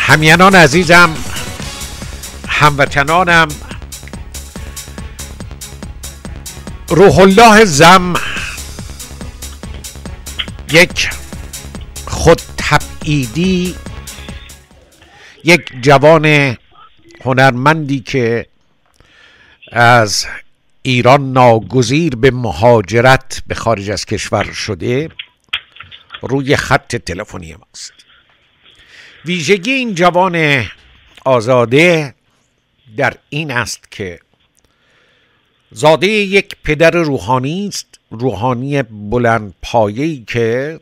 همینان عزیزم، هموطنانم، روح الله زم یک خود تبعیدی، یک جوان هنرمندی که از ایران ناگزیر به مهاجرت به خارج از کشور شده، روی خط تلفنی ماست. ویژگی این جوان آزاده در این است که زاده یک پدر روحانی است، روحانی بلند پایه‌ای که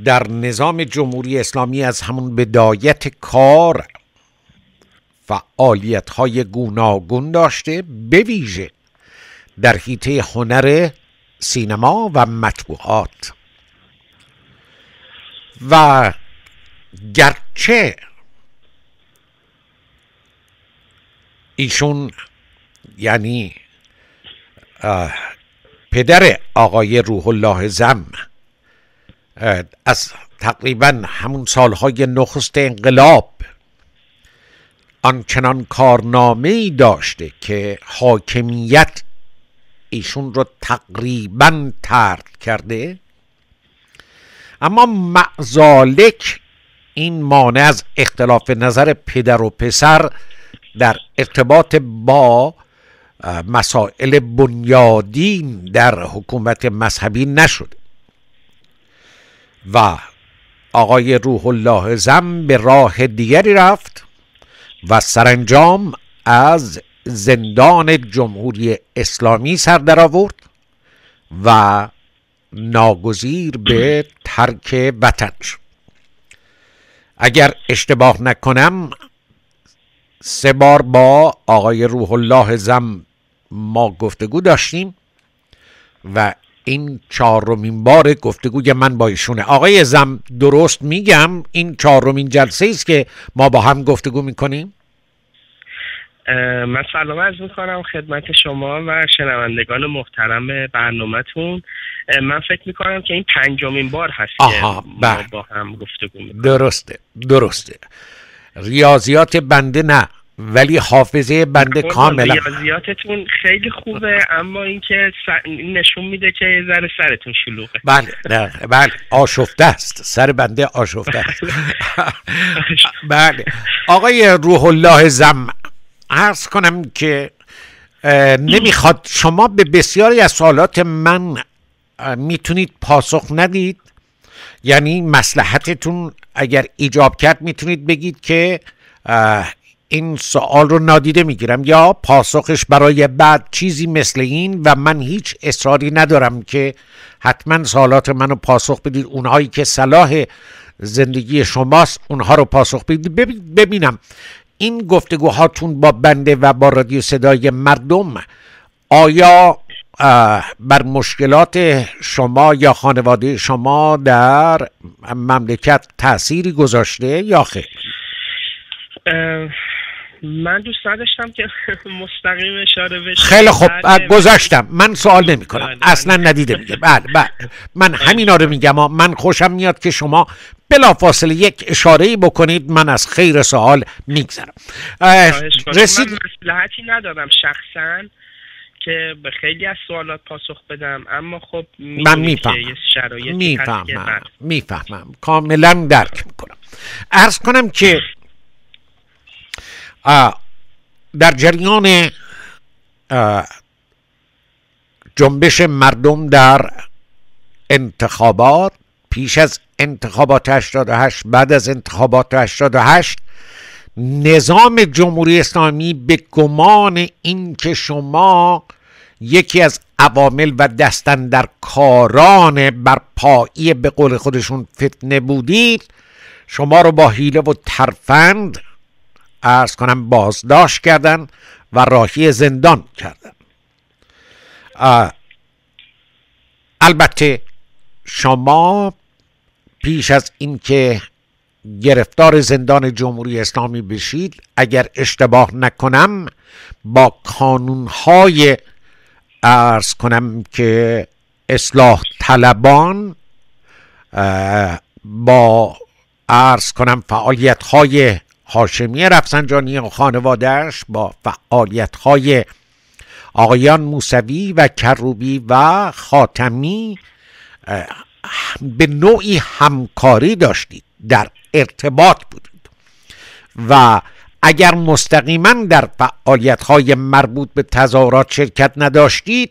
در نظام جمهوری اسلامی از همون بدایت کار فعالیت‌های گوناگون داشته، به ویژه در حیطه هنر سینما و مطبوعات. و گرچه ایشون یعنی پدر آقای روح الله زم از تقریبا همون سالهای نخست انقلاب آنچنان کارنامه‌ای داشته که حاکمیت ایشون رو تقریبا طرد کرده، اما معزالک این مانع از اختلاف نظر پدر و پسر در ارتباط با مسائل بنیادین در حکومت مذهبی نشده و آقای روح الله زم به راه دیگری رفت و سرانجام از زندان جمهوری اسلامی سر در آورد و ناگزیر به ترک وطن شد. اگر اشتباه نکنم 3 بار با آقای روح الله زم ما گفتگو داشتیم و این 4مین بار گفتگوی من با ایشونه. آقای زم، درست میگم این 4مین جلسه است که ما با هم گفتگو میکنیم؟ من سلام عرض میکنم خدمت شما و شنوندگان محترم برنامه‌تون. من فکر میکنم که این 5مین بار هست که ما با هم گفتگو میکنیم. درسته. ریاضیات بنده نه، ولی حافظه بنده کاملا. ریاضیاتتون خیلی خوبه، اما اینکه نشون میده که یه ذره سرتون شلوغه. بله آشفته است، سر بنده آشفته است. بله آقای روح الله زم، عرض کنم که نمیخواد شما به بسیاری از سوالات من میتونید پاسخ ندید، یعنی مصلحتتون اگر ایجاب کرد میتونید بگید که این سوال رو نادیده میگیرم، یا پاسخش برای بعد چیزی مثل این و من هیچ اصراری ندارم که حتما سوالات منو پاسخ بدید. اونهایی که صلاح زندگی شماست اونها رو پاسخ بدید. ببینم این گفتگوهاتون با بنده و با رادیو صدای مردم آیا بر مشکلات شما یا خانواده شما در مملکت تأثیری گذاشته یا خیر؟ من دوست نداشتم که مستقیم اشاره بشه. خیلی خوب، گذاشتم، من سوال نمی کنم، اصلا ندیده میگه. بله من همینا رو میگم. من خوشم میاد که شما بلافاصله یک اشاره‌ای بکنید، من از خیر سوال میگذرم. رسید من مصلحتی ندارم شخصا که به خیلی از سوالات پاسخ بدم، اما خب من میفهمم کاملا درک میکنم. عرض کنم که در جریان جنبش مردم در انتخابات، پیش از انتخابات 88، بعد از انتخابات 88، نظام جمهوری اسلامی به گمان این که شما یکی از عوامل و دستاندرکاران برپایی به قول خودشون فتنه بودید، شما رو با حیله و ترفند عرض کنم بازداشت کردن و راهی زندان کردن. البته شما پیش از اینکه گرفتار زندان جمهوری اسلامی بشید، اگر اشتباه نکنم با کانونهای عرض کنم که اصلاح طلبان با عرض کنم فعالیت‌های هاشمی رفسنجانی و خانواده‌اش با فعالیت‌های آقایان موسوی و کروبی و خاتمی به نوعی همکاری داشتید، در ارتباط بودید و اگر مستقیما در فعالیت‌های مربوط به تظاهرات شرکت نداشتید،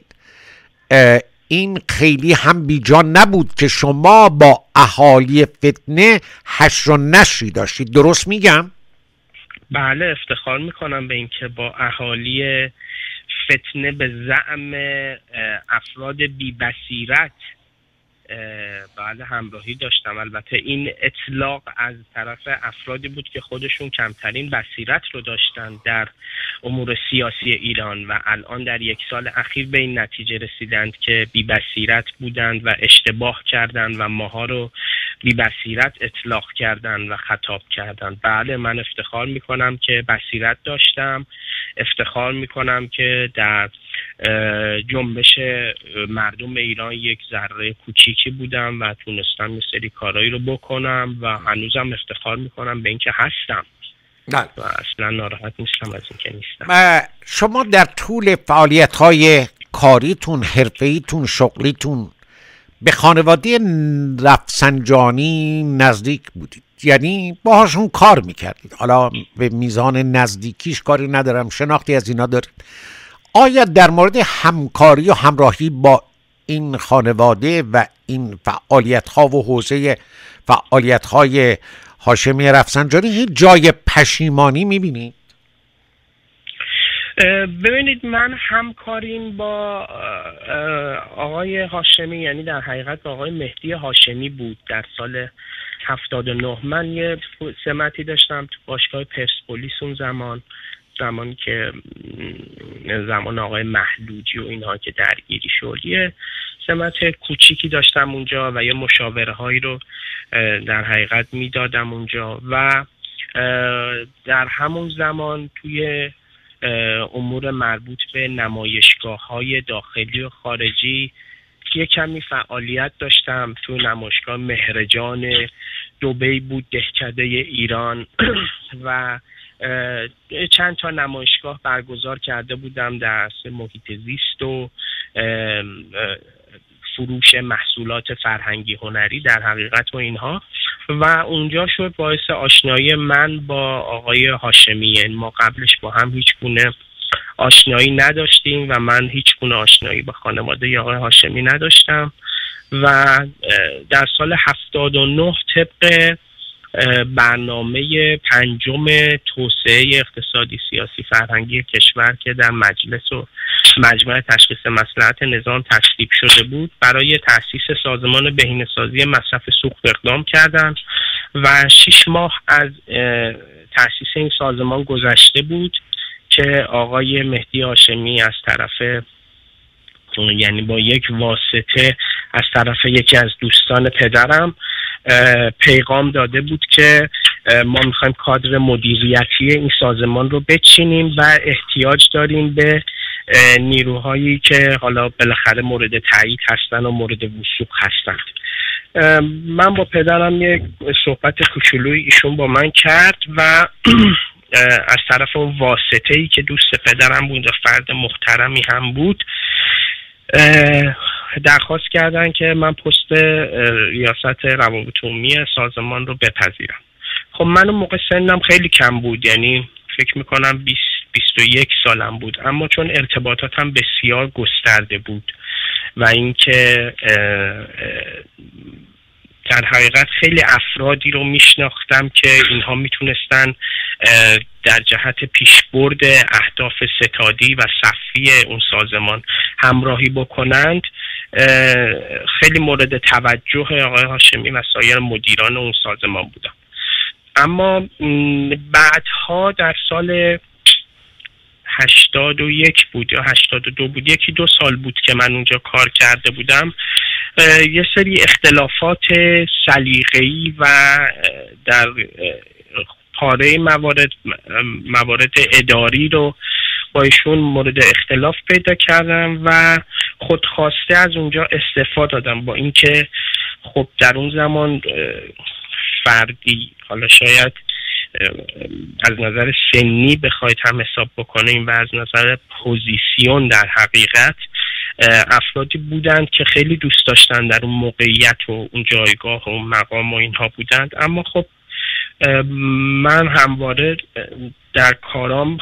این خیلی هم بیجان نبود که شما با اهالی فتنه حشر و نشری داشتید. درست میگم؟ بله، افتخار میکنم به این که با اهالی فتنه به زعم افراد بی بصیرت بله همراهی داشتم. البته این اطلاق از طرف افرادی بود که خودشون کمترین بصیرت رو داشتن در امور سیاسی ایران و الان در یک سال اخیر به این نتیجه رسیدند که بی بصیرت بودند و اشتباه کردند و ماها رو بی بصیرت اطلاق کردند و خطاب کردند. بله، من افتخار میکنم که بصیرت داشتم، افتخار میکنم که در جنبش مردم ایران یک ذره کوچیکی بودم و تونستم یه سری کارهایی رو بکنم و هنوزم افتخار میکنم به اینکه هستم و اصلا ناراحت نیستم از اینکه نیستم. شما در طول فعالیت‌های کاریتون، حرفه‌ایتون، شغلیتون به خانواده رفسنجانی نزدیک بودید، یعنی باهاشون کار میکردید. حالا به میزان نزدیکیش کاری ندارم، شناختی از اینا دارید. آیا در مورد همکاری و همراهی با این خانواده و این فعالیت‌ها و حوزه فعالیت‌های هاشمی رفسنجانی هیچ جای پشیمانی می‌بینید؟ ببینید، من همکاریم با آقای هاشمی، یعنی در حقیقت با آقای مهدی هاشمی بود. در سال 79 من یه سمتی داشتم تو باشگاه پرسپولیس، اون زمان که زمان آقای محلوجی و اینها که درگیری شد، یه سمت کوچیکی داشتم اونجا و یه مشاوره هایی رو در حقیقت میدادم اونجا و در همون زمان توی امور مربوط به نمایشگاه‌های داخلی و خارجی یه کمی فعالیت داشتم. تو نمایشگاه مهرجان دبی بود، دهکده ایران و چند تا نمایشگاه برگزار کرده بودم در محیط زیست و فروش محصولات فرهنگی هنری در حقیقت و اینها و اونجا شد باعث آشنایی من با آقای هاشمی. ما قبلش با هم هیچ گونه آشنایی نداشتیم و من هیچ گونه آشنایی با خانواده آقای هاشمی نداشتم و در سال 79 طبق برنامه پنجم توسعه اقتصادی سیاسی فرهنگی کشور که در مجلس و مجمع تشخیص مصلحت نظام تصویب شده بود، برای تأسیس سازمان بهینه‌سازی مصرف سوخت اقدام کردند و 6 ماه از تأسیس این سازمان گذشته بود که آقای مهدی هاشمی از طرف، یعنی با یک واسطه از طرف یکی از دوستان پدرم، پیغام داده بود که ما میخوایم کادر مدیریتی این سازمان رو بچینیم و احتیاج داریم به نیروهایی که حالا بالاخره مورد تایید هستن و مورد وثوق هستند. من با پدرم یک صحبت کوچولوی ایشون با من کرد و از طرف اون واسطه‌ای که دوست پدرم بود و فرد محترمی هم بود درخواست کردن که من پست ریاست روابط عمومی سازمان رو بپذیرم. خب من اون موقع سنم خیلی کم بود، یعنی فکر میکنم 21 سالم بود، اما چون ارتباطاتم بسیار گسترده بود و اینکه در حقیقت خیلی افرادی رو میشناختم که اینها میتونستن در جهت پیشبرد اهداف ستادی و صفی اون سازمان همراهی بکنند، خیلی مورد توجه آقای هاشمی و سایر مدیران اون سازمان بودم. اما بعدها در سال 81 بود یا 82 بود، 1-2 سال بود که من اونجا کار کرده بودم، یه سری اختلافات سلیقه‌ای و در پاره موارد اداری رو با ایشون مورد اختلاف پیدا کردم و خودخواسته از اونجا استعفا دادم، با اینکه خب در اون زمان فردی، حالا شاید از نظر سنی بخواید هم حساب بکنیم و از نظر پوزیسیون در حقیقت افرادی بودند که خیلی دوست داشتن در اون موقعیت و اون جایگاه و اون مقام و اینها بودند. اما خب من همواره در کارام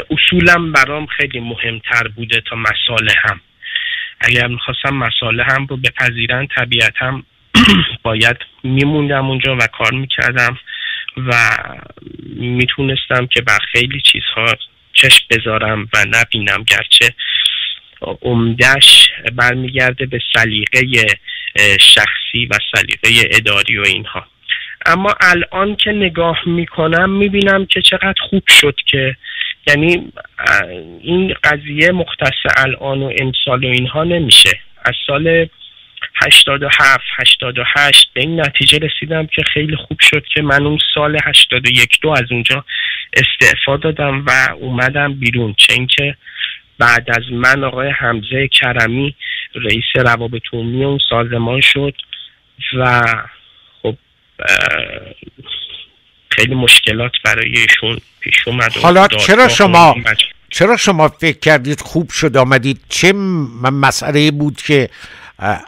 اصولم برام خیلی مهمتر بوده تا مصالحم. اگر میخواستم مصالحم رو بپذیرن طبیعتاً باید میموندم اونجا و کار میکردم و میتونستم که بر خیلی چیزها چشم بذارم و نبینم، گرچه عمده‌اش برمیگرده به سلیقه شخصی و سلیقه اداری و اینها. اما الان که نگاه میکنم میبینم که چقدر خوب شد که یعنی این قضیه مختص الان و امسال و اینها نمیشه. از سال 87 88 به این نتیجه رسیدم که خیلی خوب شد که من اون سال 81 از اونجا استعفا دادم و اومدم بیرون، چه اینکه بعد از من آقای حمزه کرمی رئیس روابط عمومی اون سازمان شد و خب خیلی مشکلات برای ایشون پیش اومد. حالا چرا شما فکر کردید خوب شد آمدید؟ چه مسئله بود که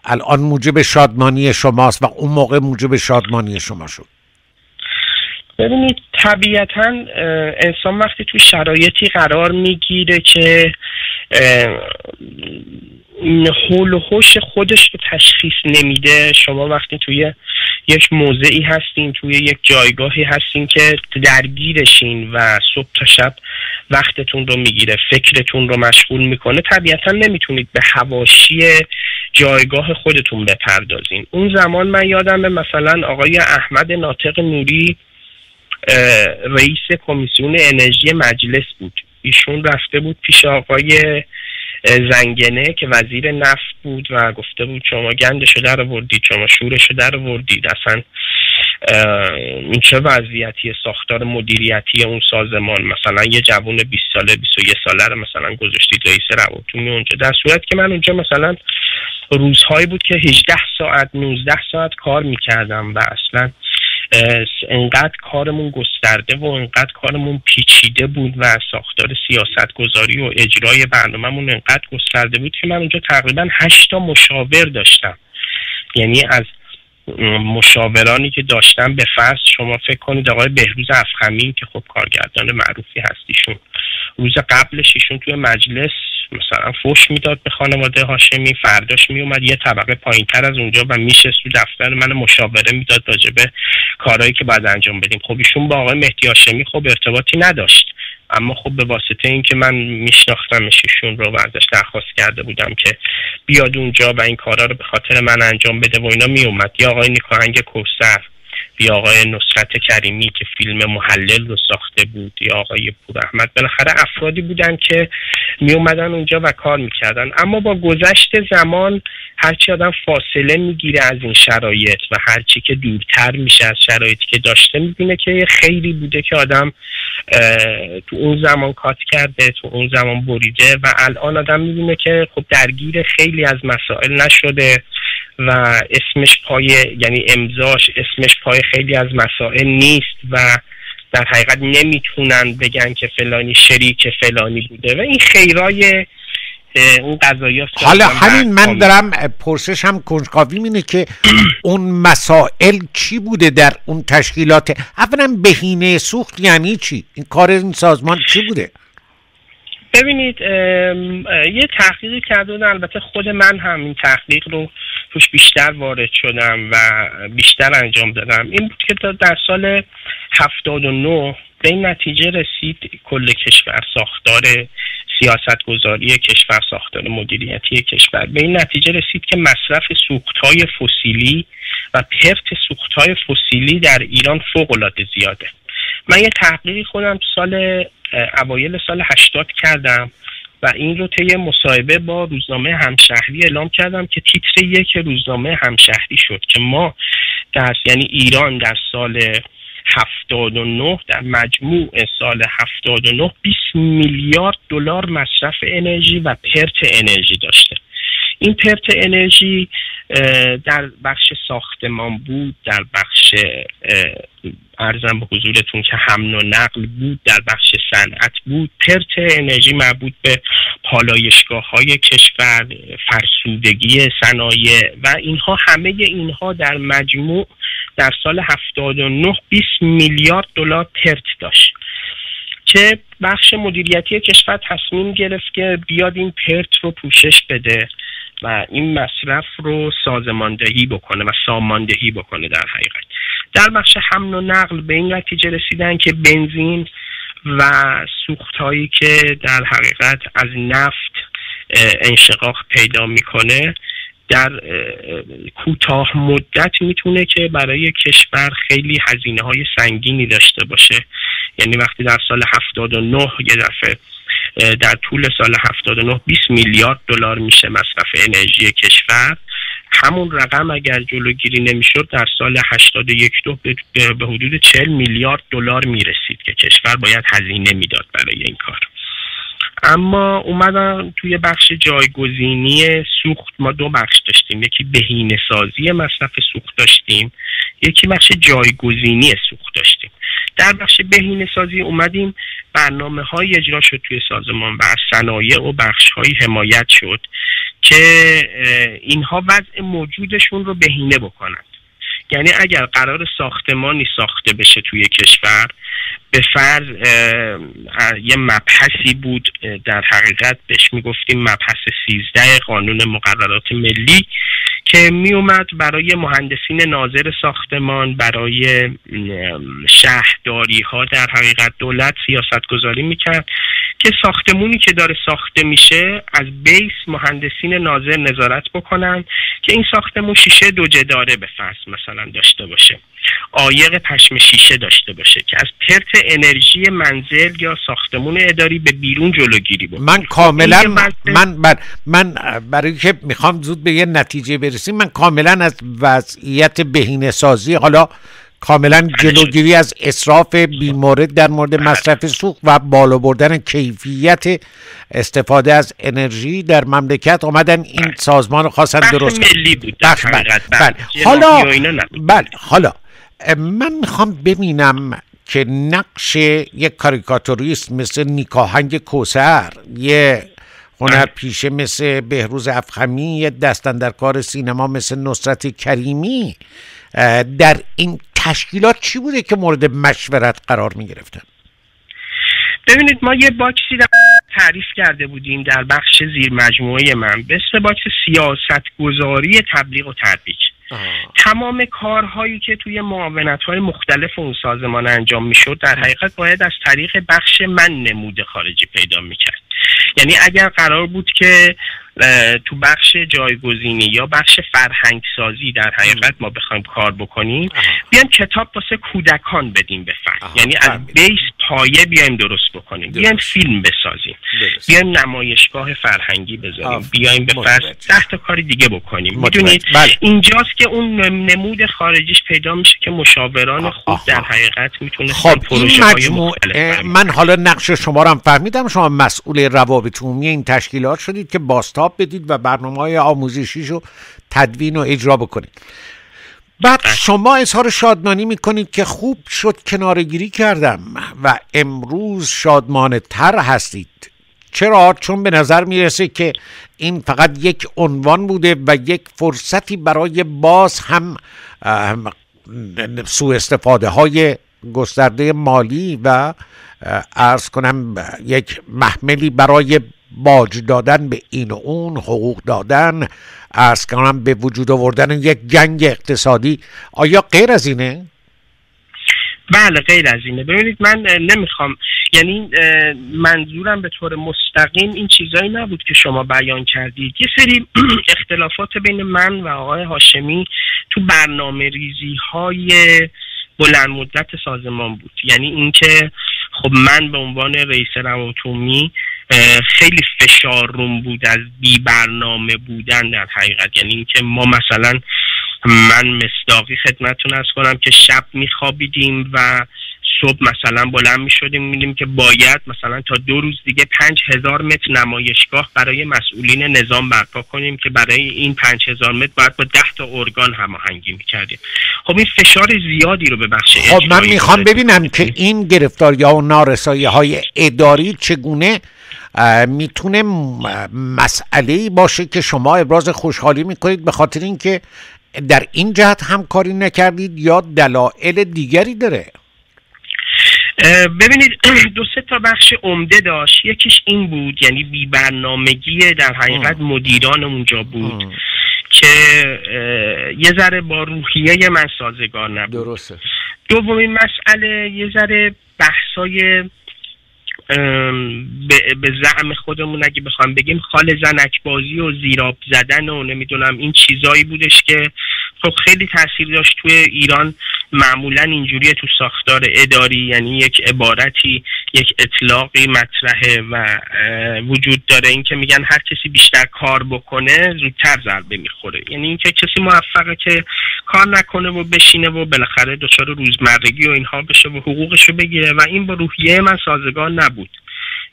الان موجب شادمانی شماست و اون موقع موجب شادمانی شما شد؟ ببینید طبیعتاً انسان وقتی توی شرایطی قرار میگیره که حول و حوش خودش رو تشخیص نمیده، شما وقتی توی یک موضعی هستین، توی یک جایگاهی هستین که درگیرشین و صبح تا شب وقتتون رو میگیره، فکرتون رو مشغول میکنه، طبیعتا نمیتونید به حواشی جایگاه خودتون بپردازین. اون زمان من یادم مثلا آقای احمد ناطق نوری رئیس کمیسیون انرژی مجلس بود، ایشون رفته بود پیش آقای زنگنه که وزیر نفت بود و گفته بود شما گندشو در آوردید، شما شورشو در آوردید، اصلا این چه وضعیتی ساختار مدیریتی اون سازمان، مثلا یه جوون 20 ساله 21 ساله رو مثلا گذاشتید رئیس روابط عمومی اونجا، در صورتی که من اونجا مثلا روزهایی بود که 18 ساعت 19 ساعت کار میکردم و اصلا انقدر کارمون گسترده و انقدر کارمون پیچیده بود و ساختار سیاست گذاری و اجرای برنامه‌مون انقدر گسترده بود که من اونجا تقریبا 8 تا مشاور داشتم. یعنی از مشاورانی که داشتم به فرض شما فکر کنید آقای بهروز افخمی که خب کارگردان معروفی هستیشون، روز قبلش ایشون توی مجلس مثلا فوش میداد به خانواده هاشمی، فرداش میومد یه طبقه پایینتر از اونجا و میشست تو دفتر من مشاوره میداد راجع به کارهایی که باید انجام بدیم. خب ایشون با آقای مهدی هاشمی خب ارتباطی نداشت، اما خب به واسطه این که من میشناختمش ایشون رو و ازش درخواست کرده بودم که بیاد اونجا و این کارا رو به خاطر من انجام بده و اینا میومد. یا آقای نیکاهنگ کوثر، یا آقای نصرت کریمی که فیلم محلل رو ساخته بود، یا آقای پور احمد، بالاخره افرادی بودن که می اومدن اونجا و کار میکردن. اما با گذشت زمان هرچی آدم فاصله میگیره از این شرایط و هرچی که دورتر میشه از شرایطی که داشته میبینه که خیلی بوده که آدم تو اون زمان کات کرده، تو اون زمان بریده و الان آدم میبینه که خب درگیر خیلی از مسائل نشده و اسمش پای یعنی امضاش اسمش پای خیلی از مسائل نیست و در حقیقت نمیتونن بگن که فلانی شریک فلانی بوده و این خیرای اون قضایا. حالا همین من دارم پرسش هم کنجکاوی اینه که اون مسائل چی بوده در اون تشکیلات؟ اولا بهینه سوخت یعنی چی؟ این کار این سازمان چی بوده؟ ببینید یه تحقیقی کردن، البته خود من هم این تحقیق رو توش بیشتر وارد شدم و بیشتر انجام دادم. این بود که در سال 79 به این نتیجه رسید کل کشور، ساختار سیاست گذاری کشور، ساختار مدیریتی کشور به این نتیجه رسید که مصرف سوختهای فسیلی و پرت سوختهای فسیلی در ایران فوق‌العاده زیاده. من یه تحقیقی خودم تو سال اوایل سال 80 کردم و این رو طی مصاحبه با روزنامه همشهری اعلام کردم که تیتر 1 روزنامه همشهری شد که ما یعنی ایران در سال 79 در مجموع سال 79 20 میلیارد دلار مصرف انرژی و پرت انرژی داشته. این پرت انرژی در بخش ساختمان بود، در بخش عرضم به حضورتون که حمل و نقل بود، در بخش صنعت بود، پرت انرژی مربوط به پالایشگاه‌های کشور، فرسودگی صنایع و اینها، همه اینها در مجموع در سال 79 20 میلیارد دلار پرت داشت که بخش مدیریتی کشور تصمیم گرفت که بیاد این پرت رو پوشش بده و این مصرف رو سازماندهی بکنه و ساماندهی بکنه. در حقیقت در بخش حمل و نقل به این نتیجه رسیدن که بنزین و سوخت‌هایی که در حقیقت از نفت انشقاق پیدا میکنه در کوتاه مدت میتونه که برای کشور خیلی هزینه‌های سنگینی داشته باشه. یعنی وقتی در سال 79 یه دفعه در طول سال 79 20 میلیارد دلار میشه مصرف انرژی کشور، همون رقم اگر جلوگیری نمیشد در سال 81 به حدود 40 میلیارد دلار میرسید که کشور باید هزینه میداد برای این کار. اما اومدن توی بخش جایگزینی سوخت، ما دو بخش داشتیم، یکی بهینه‌سازی مصرف سوخت داشتیم، یکی بخش جایگزینی سوخت داشتیم. در بخش بهینه‌سازی اومدیم برنامه‌های اجرا شد توی سازمان و از صنایع و بخش‌های حمایت شد که اینها وضع موجودشون رو بهینه بکنند. یعنی اگر قرار ساختمانی ساخته بشه توی کشور، به فرض یه مبحثی بود، در حقیقت بهش میگفتیم مبحث 13 قانون مقررات ملی که می اومد برای مهندسین ناظر ساختمان، برای شهرداری ها در حقیقت دولت سیاست گذاری میکرد که ساختمونی که داره ساخته میشه از بیس مهندسین ناظر نظارت بکنن که این ساختمون شیشه دو جداره به فرض مثلا داشته باشه، عایق پشم شیشه داشته باشه که از پرت انرژی منزل یا ساختمون اداری به بیرون جلوگیری بکنه. من کاملا من برای که میخوام زود به یه نتیجه برسیم، من کاملا از وضعیت بهینه‌سازی، حالا کاملا جلوگیری از اسراف بیمورد در مورد مصرف سوخت و بالا بردن کیفیت استفاده از انرژی در مملکت اومدن این سازمان رو خواستن درست کنن. حالا من میخوام ببینم که نقش یک کاریکاتوریست مثل نیکاهنگ کوثر، یه هنرپیشه مثل بهروز افخمی، یه دست‌اندرکار سینما مثل نصرت کریمی در این تشکیلات چی بوده که مورد مشورت قرار می گرفتن؟ ببینید، ما یه باکسی در تعریف کرده بودیم در بخش زیر مجموعه من به اسم باکس سیاست گذاری تبلیغ و ترویج. تمام کارهایی که توی معاونت‌های مختلف اون سازمان انجام میشد در حقیقت باید از طریق بخش من نمود خارجی پیدا میکرد. یعنی اگر قرار بود که تو بخش جایگزینی یا بخش فرهنگ سازی در حقیقت ما بخوایم کار بکنیم، بیایم کتاب واسه کودکان بدیم به فرض، یعنی از بیس پایه بیایم درست بکنیم، بیایم فیلم بسازیم، بیایم نمایشگاه فرهنگی بذاریم، بیایم به فرض 10 تا کاری دیگه بکنیم. میدونید اینجاست که اون نمود خارجیش پیدا میشه که مشاوران خوب در حقیقت میتونن پروژه‌های مختلف. من حالا نقش شما رو هم فهمیدم، شما مسئول روابط عمومی این تشکیلات شدید که بازتاب بدید و برنامه‌های آموزشیشو تدوین و اجرا بکنید. بعد شما اظهار شادمانی میکنید که خوب شد کنارگیری کردم و امروز شادمانه تر هستید. چرا؟ چون به نظر میرسه که این فقط یک عنوان بوده و یک فرصتی برای باز هم سوء استفاده های گسترده مالی و عرض کنم یک محملی برای باج دادن به این و اون، حقوق دادن، عرض کنم به وجود آوردن یک جنگ اقتصادی. آیا غیر از اینه؟ بله غیر از اینه. ببینید، من نمیخوام، یعنی منظورم به طور مستقیم این چیزایی نبود که شما بیان کردید. یه سری اختلافات بین من و آقای هاشمی تو برنامه ریزی های بلند مدت سازمان بود. یعنی اینکه خب من به عنوان رئیس روابط عمومی خیلی فشار روم بود از بی برنامه بودن در حقیقت. یعنی اینکه ما مثلا، من مصداقی خدمتتون عرض کنم که شب میخوابیدیم و صبح مثلا بلند می شدیم می‌دیدیم که باید مثلا تا 2 روز دیگه 5000 متر نمایشگاه برای مسئولین نظام برپا کنیم که برای این 5000 متر باید با 10 تا ارگان هماهنگی می‌کردیم. خب این فشار زیادی رو به بخش خب من میخوام ببینم که این گرفتاری‌ها و نارسایی‌های اداری چگونه میتونه مسئله‌ای باشه که شما ابراز خوشحالی میکنید به خاطر اینکه در این جهت همکاری نکردید یا دلایل دیگری داره؟ ببینید 2-3 تا بخش عمده داشت. یکیش این بود، یعنی بی برنامگی در حقیقت مدیران اونجا بود که یه ذره با روحیه من سازگار نبود. درسته. دومین مسئله یه ذره بحثای به زعم خودمون اگه بخوام بگیم خال زنک بازی و زیراب زدن و نمیدونم این چیزایی بودش که خب خیلی تاثیر داشت. توی ایران معمولا اینجوریه تو ساختار اداری، یعنی یک عبارتی، یک اطلاقی مطرحه و وجود داره، این که میگن هر کسی بیشتر کار بکنه زودتر ضربه میخوره. یعنی این که کسی موفقه که کار نکنه و بشینه و بالاخره دچار روزمرگی و اینها بشه و حقوقشو بگیره و این با روحیه من سازگار نبود.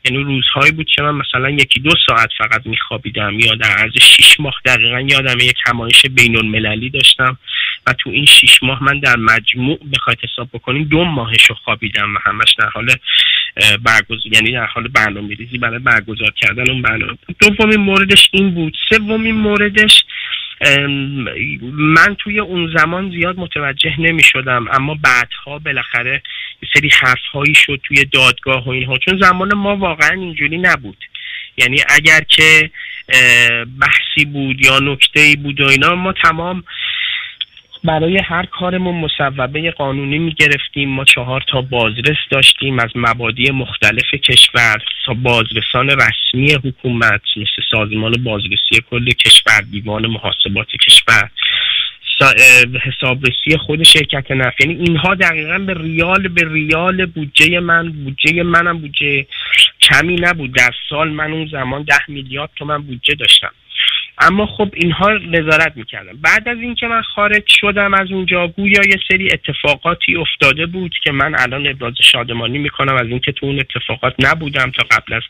یعنی روزهایی بود که من مثلا 1-2 ساعت فقط میخوابیدم، یا در عرض 6 ماه دقیقا یادم یک همایش بین المللی داشتم و تو این 6 ماه من در مجموع بخواید حساب بکنیم 2 ماهشو خوابیدم و همش در حال یعنی در حال برنامه‌ریزی برای برگزار کردن اون برنامه. دومین موردش این بود. سومین موردش من توی اون زمان زیاد متوجه نمی شدم، اما بعدها بالاخره یه سری حرف‌هایی شد توی دادگاه و اینها، چون زمان ما واقعا اینجوری نبود. یعنی اگر که بحثی بود یا نکته‌ای بود و اینا، ما تمام برای هر کارمون مصوبه قانونی میگرفتیم. ما 4 تا بازرس داشتیم از مبادی مختلف کشور، بازرسان رسمی حکومت مثل سازمان بازرسی کل کشور، دیوان محاسبات کشور، حسابرسی خود شرکت نفت. یعنی اینها دقیقاً به ریال بودجه منم بودجه کمی نبود. در سال من اون زمان 10 میلیارد تومان بودجه داشتم، اما خب اینها نظارت میکردم. بعد از اینکه من خارج شدم از اونجا، گویا یه سری اتفاقاتی افتاده بود که من الان ابراز شادمانی میکنم از اینکه تو اون اتفاقات نبودم تا قبل از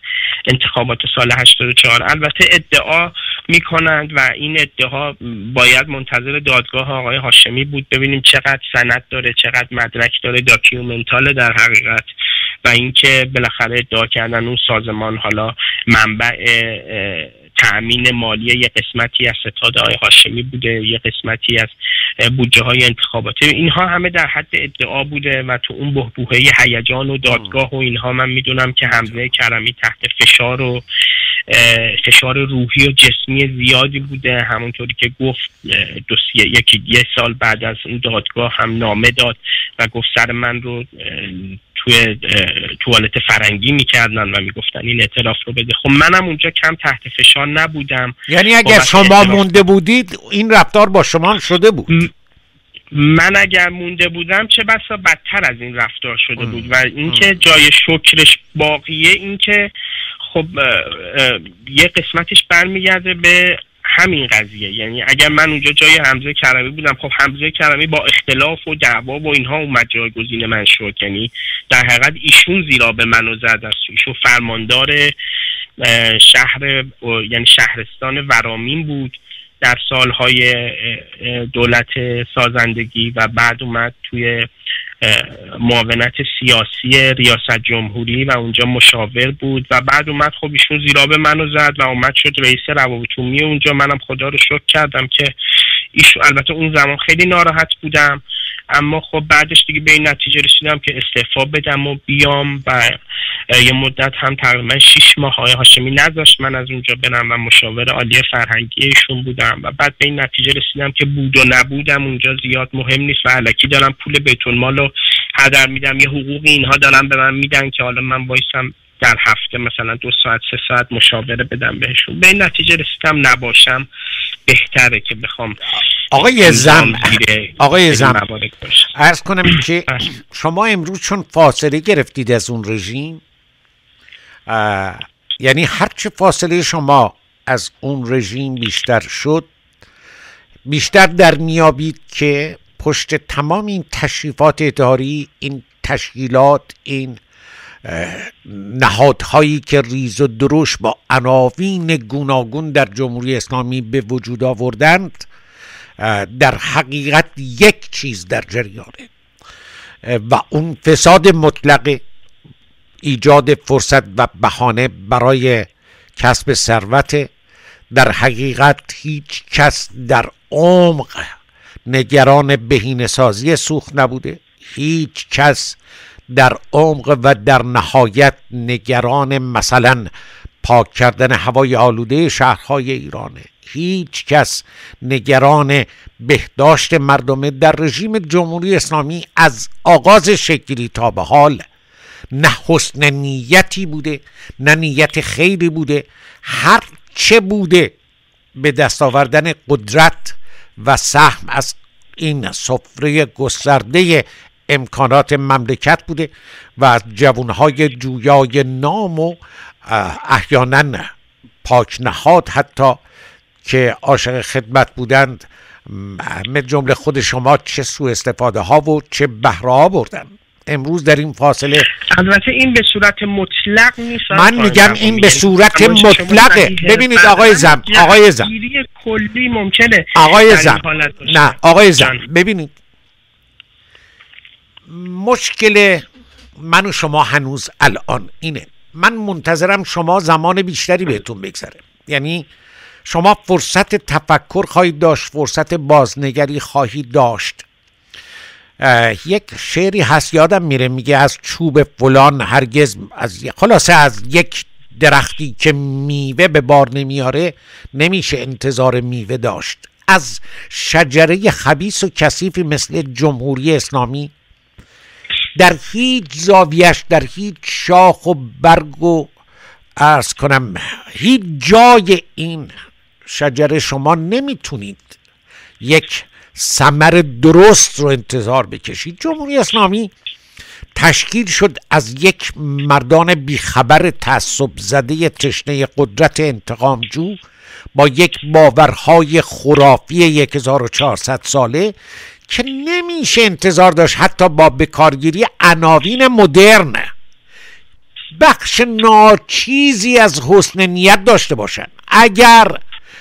انتخابات سال 84. البته ادعا میکنند و این ادعا باید منتظر دادگاه آقای هاشمی بود ببینیم چقدر سند داره، چقدر مدرک داره، داکیومنتال در حقیقت، و اینکه بالاخره ادعا کردن اون سازمان حالا منبع تأمین مالی یه قسمتی از ستاد آقای هاشمی بوده، یه قسمتی از بودجه های انتخاباتی. اینها همه در حد ادعا بوده و تو اون بحبوحه هیجان و دادگاه و اینها من میدونم که حمزه کرمی تحت فشار روحی و جسمی زیادی بوده. همونطوری که گفت یه سال بعد از اون دادگاه هم نامه داد و گفت سر من رو توی توالت فرنگی میکردن و میگفتن این اعتراف رو بده. خب منم اونجا کم تحت فشار نبودم. یعنی اگر شما مونده بودید این رفتار با شما شده بود؟ من اگر مونده بودم چه بسا بدتر از این رفتار شده بود. و اینکه جای شکرش باقیه اینکه خب یه قسمتش برمیگرده به همین قضیه. یعنی اگر من اونجا جای حمزه کرمی بودم، خب حمزه کرمی با اختلاف و دعوا و اینها اومد جایگزین من شد. یعنی در حقیقت ایشون زیرا به منو زد است. ایشون فرماندار شهر یعنی شهرستان ورامین بود در سالهای دولت سازندگی و بعد اومد توی معاونت سیاسی ریاست جمهوری و اونجا مشاور بود و بعد اومد خب ایشون زیراب منو زد و اومد شد رئیس روابط عمومی اونجا. منم خدا رو شکر کردم که ایشون، البته اون زمان خیلی ناراحت بودم، اما خب بعدش دیگه به این نتیجه رسیدم که استعفا بدم و بیام و یه مدت هم تقریبا 6 ماه آقای هاشمی نذاشت من از اونجا برم و مشاور عالی فرهنگی ایشون بودم و بعد به این نتیجه رسیدم که بود و نبودم اونجا زیاد مهم نیست و الکی دارم پول بیت المال رو هدر میدم، یه حقوقی اینها دارم به من میدن که حالا من وایسم در هفته مثلا 2 ساعت 3 ساعت مشاوره بدم بهشون. به این نتیجه رسیدم نباشم بهتره که بخوام. آقای زم عرض کنم که شما امروز چون فاصله گرفتید از اون رژیم، یعنی هرچه فاصله شما از اون رژیم بیشتر شد، بیشتر در میابید که پشت تمام این تشریفات اداری، این تشکیلات، این نهادهایی که ریز و دروش با عناوین گوناگون در جمهوری اسلامی به وجود آوردند، در حقیقت یک چیز در جریانه و اون فساد مطلق، ایجاد فرصت و بهانه برای کسب ثروت. در حقیقت هیچ کس در عمق نگران بهینه‌سازی سوخت نبوده، هیچ کس در عمق و در نهایت نگران مثلا پاک کردن هوای آلوده شهرهای ایرانه، هیچ کس نگران بهداشت مردم. در رژیم جمهوری اسلامی از آغاز شکلی تا به حال نه حسن نیتی بوده، نه نیت خیری بوده، هر چه بوده به دست آوردن قدرت و سهم از این سفره گسترده امکانات مملکت بوده و از جوانهای جویای نام و احیانا پاک نهاد حتی که عاشق خدمت بودند، من جمله خود شما، چه سوء استفاده ها و چه بهره ها بردن. امروز در این فاصله، البته این به صورت مطلق نیست، من میگم این به صورت مطلقه. ببینید آقای زم، کلی ممکنه آقای زم، نه آقای زم، ببینید مشکل من و شما هنوز الان اینه، من منتظرم شما زمان بیشتری بهتون بگذره، یعنی شما فرصت تفکر خواهید داشت، فرصت بازنگری خواهید داشت. یک شعری هست یادم میره، میگه از چوب فلان هرگز، خلاصه از یک درختی که میوه به بار نمیاره نمیشه انتظار میوه داشت. از شجره خبیث و کثیفی مثل جمهوری اسلامی در هیچ زاویش، در هیچ شاخ و برگ و عرض کنم هیچ جای این شجره شما نمیتونید یک ثمر درست رو انتظار بکشید. جمهوری اسلامی تشکیل شد از یک مردان بیخبر تعصب زده تشنه قدرت انتقامجو با یک باورهای خرافی 1400 ساله که نمیشه انتظار داشت حتی با بکارگیری عناوین مدرن بخش ناچیزی از حسن نیت داشته باشن. اگر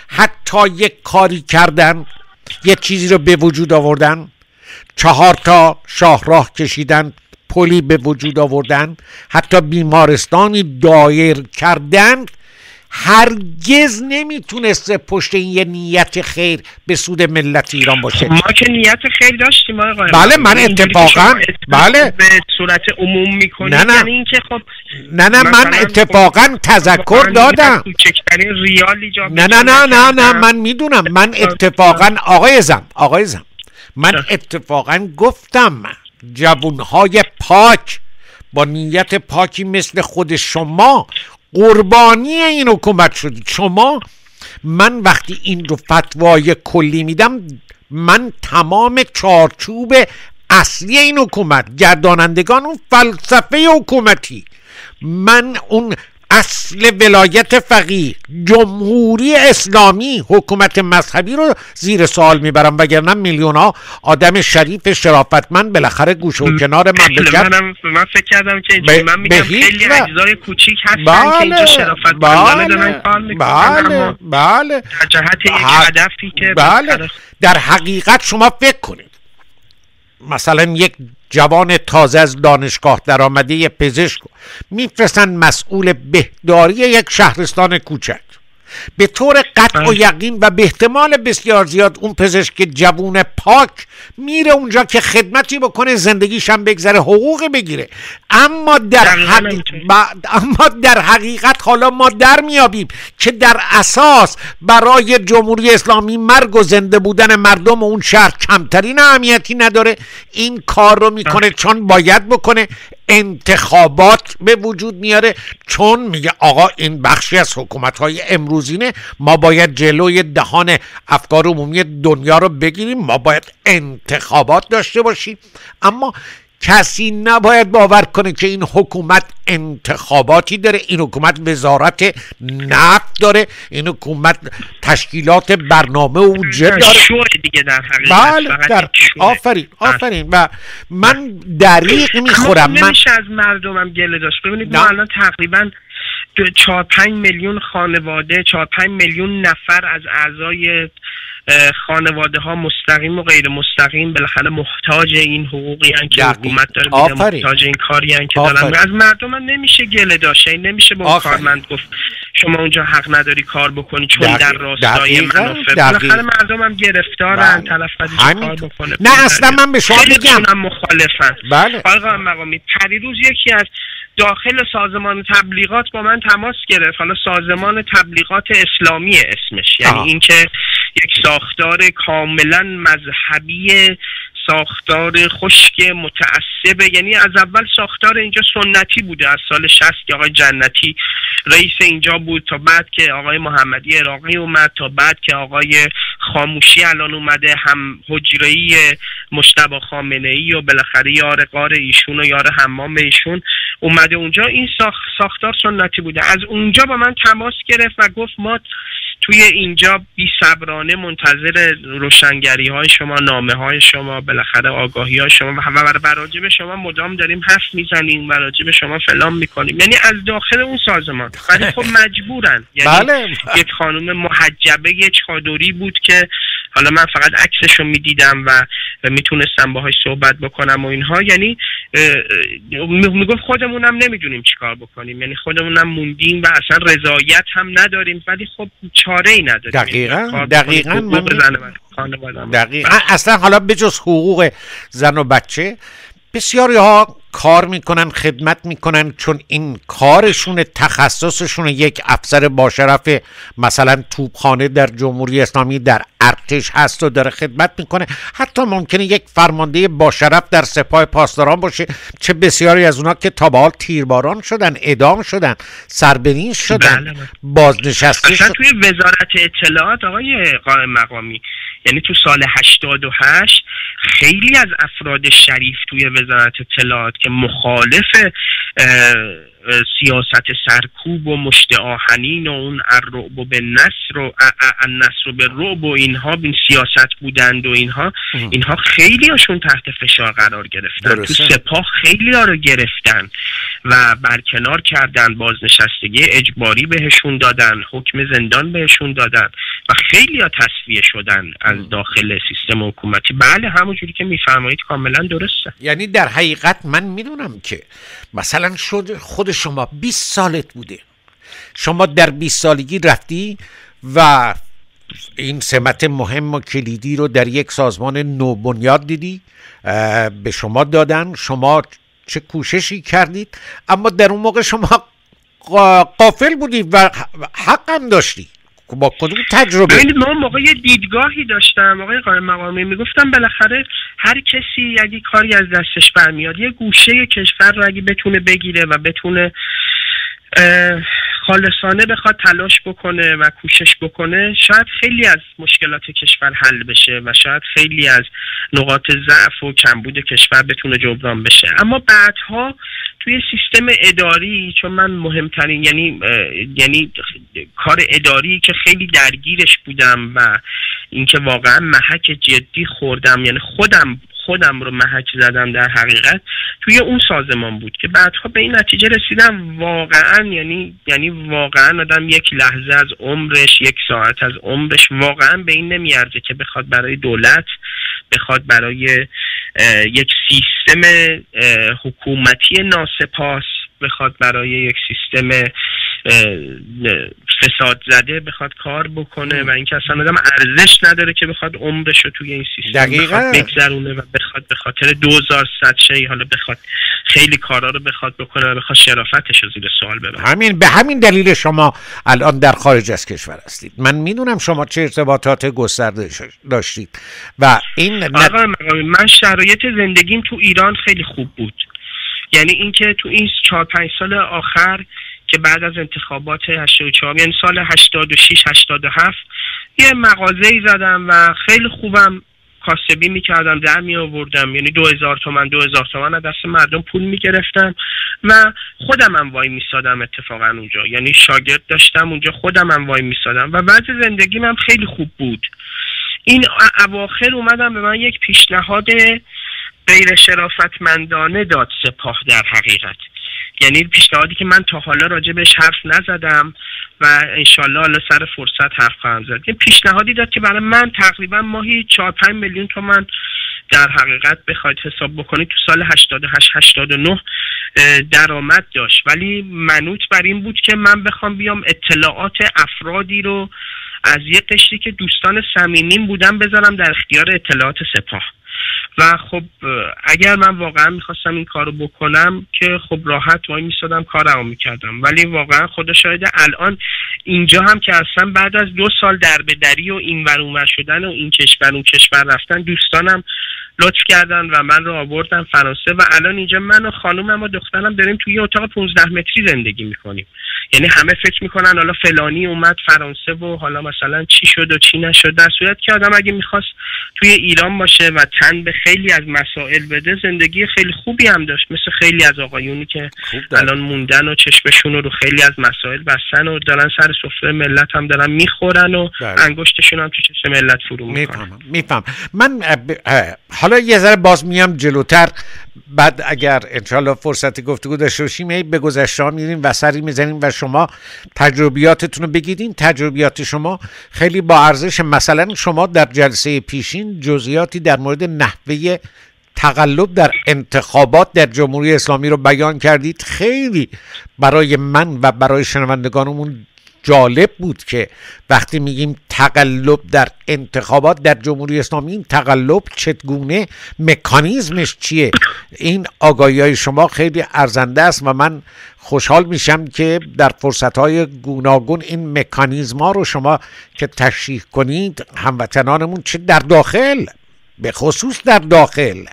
حتی یک کاری کردن، یک چیزی رو به وجود آوردن، 4 شاهراه کشیدن، پلی به وجود آوردن، حتی بیمارستانی دایر کردن، هرگز نمیتونست پشت این یه نیت خیر به سود ملت ایران باشه. ما که نیت خیر داشتیم آقای. بله من اتفاقا بله به صورت عموم میکنیم، نه یعنی این که خب نه من اتفاقا تذکر دادم. نه من میدونم، من اتفاقا آقای زم من اتفاقا گفتم جوانهای پاک با نیت پاکی مثل خود شما قربانی این حکومت شدید. شما، من وقتی این رو فتوای کلی میدم، من تمام چارچوب اصلی این حکومت، گردانندگان، اون فلسفه حکومتی، من اون اصل ولایت فقیه، جمهوری اسلامی، حکومت مذهبی رو زیر سوال میبرم، وگرنه میلیون ها آدم شریف شرافتمند بالاخره گوشه و کنار مملکت. من فکر کردم که من میگم خیلی اجزای کوچیک هستن که اینجا شرافتمندانه دارن کار میکنن، بله در جهت یک هدفی که در حقیقت شما فکر کنید مثلا یک جوان تازه از دانشگاه در آمده یه پزشک میفرستن مسئول بهداری یک شهرستان کوچک، به طور قطع و یقین و به احتمال بسیار زیاد اون پزشک جوون پاک میره اونجا که خدمتی بکنه، زندگیش هم بگذره، حقوقی بگیره. اما در حقیقت حالا ما در میابیم که در اساس برای جمهوری اسلامی مرگ و زنده بودن مردم اون شهر کمترین اهمیتی نداره. این کار رو میکنه چون باید بکنه، انتخابات به وجود میاره، چون میگه آقا این بخشی از حکومت‌های امروزینه، ما باید جلوی دهان افکار عمومی دنیا رو بگیریم، ما باید انتخابات داشته باشیم. اما کسی نباید باور کنه که این حکومت انتخاباتی داره، این حکومت وزارت نفت داره، این حکومت تشکیلات برنامه و بودجه داره. دیگه در حقیقت بله، آفرین و من دریغ میخورم. من نمیشه از مردمم گله داشت. ببینید ما الان تقریبا 4-5 میلیون خانواده، 4-5 میلیون نفر از اعضای خانواده ها مستقیم و غیر مستقیم بالاخره محتاج این حقوقی هستند که حکومت داره میده، محتاج این کاری هستند که دارن. از مردم نمیشه گله داشت، نمیشه با کارمند گفت شما اونجا حق نداری کار بکنی چون در راستای منافع. بالاخره مردم هم گرفتارن، تلفظی کار بکنه. نه اصلا من به شما میگم مخالفن. بله. آقا مقامی پریروز یکی از داخل سازمان تبلیغات با من تماس گرفت، حالا سازمان تبلیغات اسلامی اسمش، یعنی اینکه یک ساختار کاملا مذهبی، ساختار خشک متعصبه، یعنی از اول ساختار اینجا سنتی بوده، از سال 60 که آقای جنتی رئیس اینجا بود، تا بعد که آقای محمدی عراقی اومد، تا بعد که آقای خاموشی الان اومده، هم حجره‌ای مجتبی خامنه‌ای و بالاخره یار غار ایشون و یار حمام ایشون اومده اونجا. این ساختار سنتی بوده. از اونجا با من تماس گرفت و گفت ما توی اینجا بی‌صبرانه منتظر روشنگری های شما، نامه های شما، بالاخره آگاهی های شما و راجع به شما مدام داریم حرف میزنیم و راجع به شما فلان میکنیم، یعنی از داخل اون سازمان. ولی خب مجبورن، یعنی یک خانم محجبه چادری بود که حالا من فقط عکسشو میدیدم و میتونستم باهاش صحبت بکنم و اینها، یعنی میگفت خودمونم نمیدونیم چیکار بکنیم، یعنی خودمونم موندیم و اصلا رضایت هم نداریم، ولی خب چاره ای نداریم. دقیقاً اصلا حالا بجز حقوق زن و بچه بسیاری ها کار میکنن، خدمت میکنن، چون این کارشون، تخصصشون، یک افسر با شرف مثلا توپخانه در جمهوری اسلامی در ارتش هست و داره خدمت میکنه، حتی ممکنه یک فرمانده با شرف در سپاه پاسداران باشه، چه بسیاری از اونا که تا به حال تیرباران شدن، اعدام شدن، سربنیز شدن، بازنشسته شدن. توی وزارت اطلاعات آقای قائم مقامی، یعنی تو سال 88 خیلی از افراد شریف توی وزارت اطلاعات که مخالف سیاست سرکوب و مشت آهنین و اون الرعب بالنصر و النصر بالرعب و اینها بین سیاست بودند و اینها خیلی هاشون تحت فشار قرار گرفتن. تو سپاه خیلی ها رو گرفتن و برکنار کردن، بازنشستگی اجباری بهشون دادن، حکم زندان بهشون دادن و خیلی ها تصفیه شدن از داخل سیستم حکومتی. بله، همونجوری که میفرمایید کاملا درسته. یعنی در حقیقت من میدونم که مثلا خود شما 20 سالت بوده، شما در 20 سالگی رفتی و این سمت مهم و کلیدی رو در یک سازمان نوبنیاد دیدی، به شما دادن، شما چه کوششی کردید، اما در اون موقع شما غافل بودی و حق هم داشتی. با کدوم تجربه؟ ببینید من موقع یه دیدگاهی داشتم آقای قائم مقامی، میگفتم بالاخره هر کسی اگه کاری از دستش برمیاد یه گوشه کشور رو اگه بتونه بگیره و بتونه خالصانه بخواد تلاش بکنه و کوشش بکنه، شاید خیلی از مشکلات کشور حل بشه و شاید خیلی از نقاط ضعف و کمبود کشور بتونه جبران بشه. اما بعدها توی سیستم اداری، چون من مهمترین یعنی کار اداری که خیلی درگیرش بودم و اینکه واقعا محک جدی خوردم، یعنی خودم رو محک زدم در حقیقت توی اون سازمان بود که بعدها به این نتیجه رسیدم واقعا یعنی واقعا آدم یک لحظه از عمرش، یک ساعت از عمرش واقعا به این نمیارزه که بخواد برای دولت، بخواد برای یک سیستم حکومتی ناسپاس، بخواد برای یک سیستم فساد زده بخواد کار بکنه و اینکه اصلا آدم ارزش نداره که بخواد عمرش رو توی این سیستم بخواد بگذرونه و بخواد به خاطر 2100 شی حالا بخواد خیلی کارا رو بخواد بکنه و بخواد شرافتش رو زیر سوال ببره. به همین دلیل شما الان در خارج از کشور هستید. من میدونم شما چه ارتباطات گسترده داشتید و این من شرایط زندگیم تو ایران خیلی خوب بود، یعنی اینکه تو این 4-5 سال آخر که بعد از انتخابات 84 یعنی سال 86 87 یه مغازه‌ای زدم و خیلی خوبم کاسبی میکردم، در می آوردم، یعنی 2000 تومان از دست مردم پول میگرفتم و خودم هم وای میسادم اتفاقا اونجا، یعنی شاگرد داشتم اونجا، خودم هم وای میسادم و وضع زندگیم هم خیلی خوب بود. این اواخر اومدم به من یک پیشنهاد غیر شرافتمندانه داد سپاه در حقیقت، یعنی پیشنهادی که من تا حالا راجع بهش حرف نزدم و انشالله حالا سر فرصت حرف خواهم زد. یه پیشنهادی داد که برای من تقریبا ماهی 4-5 میلیون تومان در حقیقت بخواید حساب بکنید تو سال 88-89 درآمد داشت، ولی منوط بر این بود که من بخوام بیام اطلاعات افرادی رو از یه قشری که دوستان صمیمیم بودن بذارم در اختیار اطلاعات سپاه. و خب اگر من واقعا میخواستم این کارو بکنم که خب راحت وای میسادم کارمو میکردم، ولی واقعا خدا شاهده الان اینجا هم که اصلا بعد از 2 سال دربدری و این ور اون ور شدن و این کشور اون کشور رفتن، دوستانم لطف کردن و من رو آوردن فرانسه و الان اینجا من و خانومم و دخترم داریم توی یه اتاق 15 متری زندگی میکنیم. یعنی همه فکر میکنن حالا فلانی اومد فرانسه و حالا مثلا چی شد و چی نشد، در صورت که آدم اگه میخواست توی ایران باشه و تن به خیلی از مسائل بده، زندگی خیلی خوبی هم داشت، مثل خیلی از آقایونی که الان موندن و چشمشون رو خیلی از مسائل بستن و دارن سر سفره ملت هم دارن میخورن و انگشتشون هم تو چشم ملت فرو میکنن. میفهم. من حالا یه ذره باز میام جلوتر، بعد اگر انشالله فرصت گفتگو داشته باشیم به گذشته میریم و سری میزنیم و شما تجربیاتتون رو بگیدین. تجربیات شما خیلی با ارزش. مثلا شما در جلسه پیشین جزئیاتی در مورد نحوه تقلب در انتخابات در جمهوری اسلامی رو بیان کردید. خیلی برای من و برای شنوندگانمون جالب بود که وقتی میگیم تقلب در انتخابات در جمهوری اسلامی، این تقلب چگونه، مکانیزمش چیه؟ این آگاهی‌های شما خیلی ارزنده است و من خوشحال میشم که در فرصت‌های گوناگون این مکانیزم‌ها رو شما که تشریح کنید هموطنانمون چه در داخل به خصوص در داخل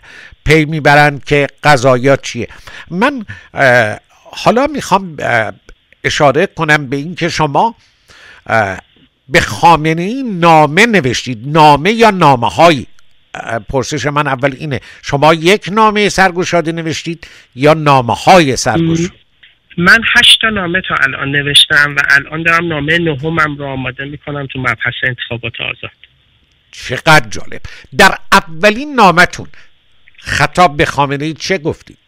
پی میبرند که قضایا چیه. من حالا میخوام اشاره کنم به این که شما به خامنه‌ای نامه نوشتید. نامه یا نامه هایی؟ پرسش من اول اینه، شما یک نامه سرگشاده نوشتید یا نامه های سرگشاده؟ من 8 تا نامه تا الان نوشتم و الان دارم نامه 9م رو آماده میکنم تو مبحث انتخابات آزاد. چقدر جالب. در اولین نامتون خطاب به خامنه‌ای چه گفتید؟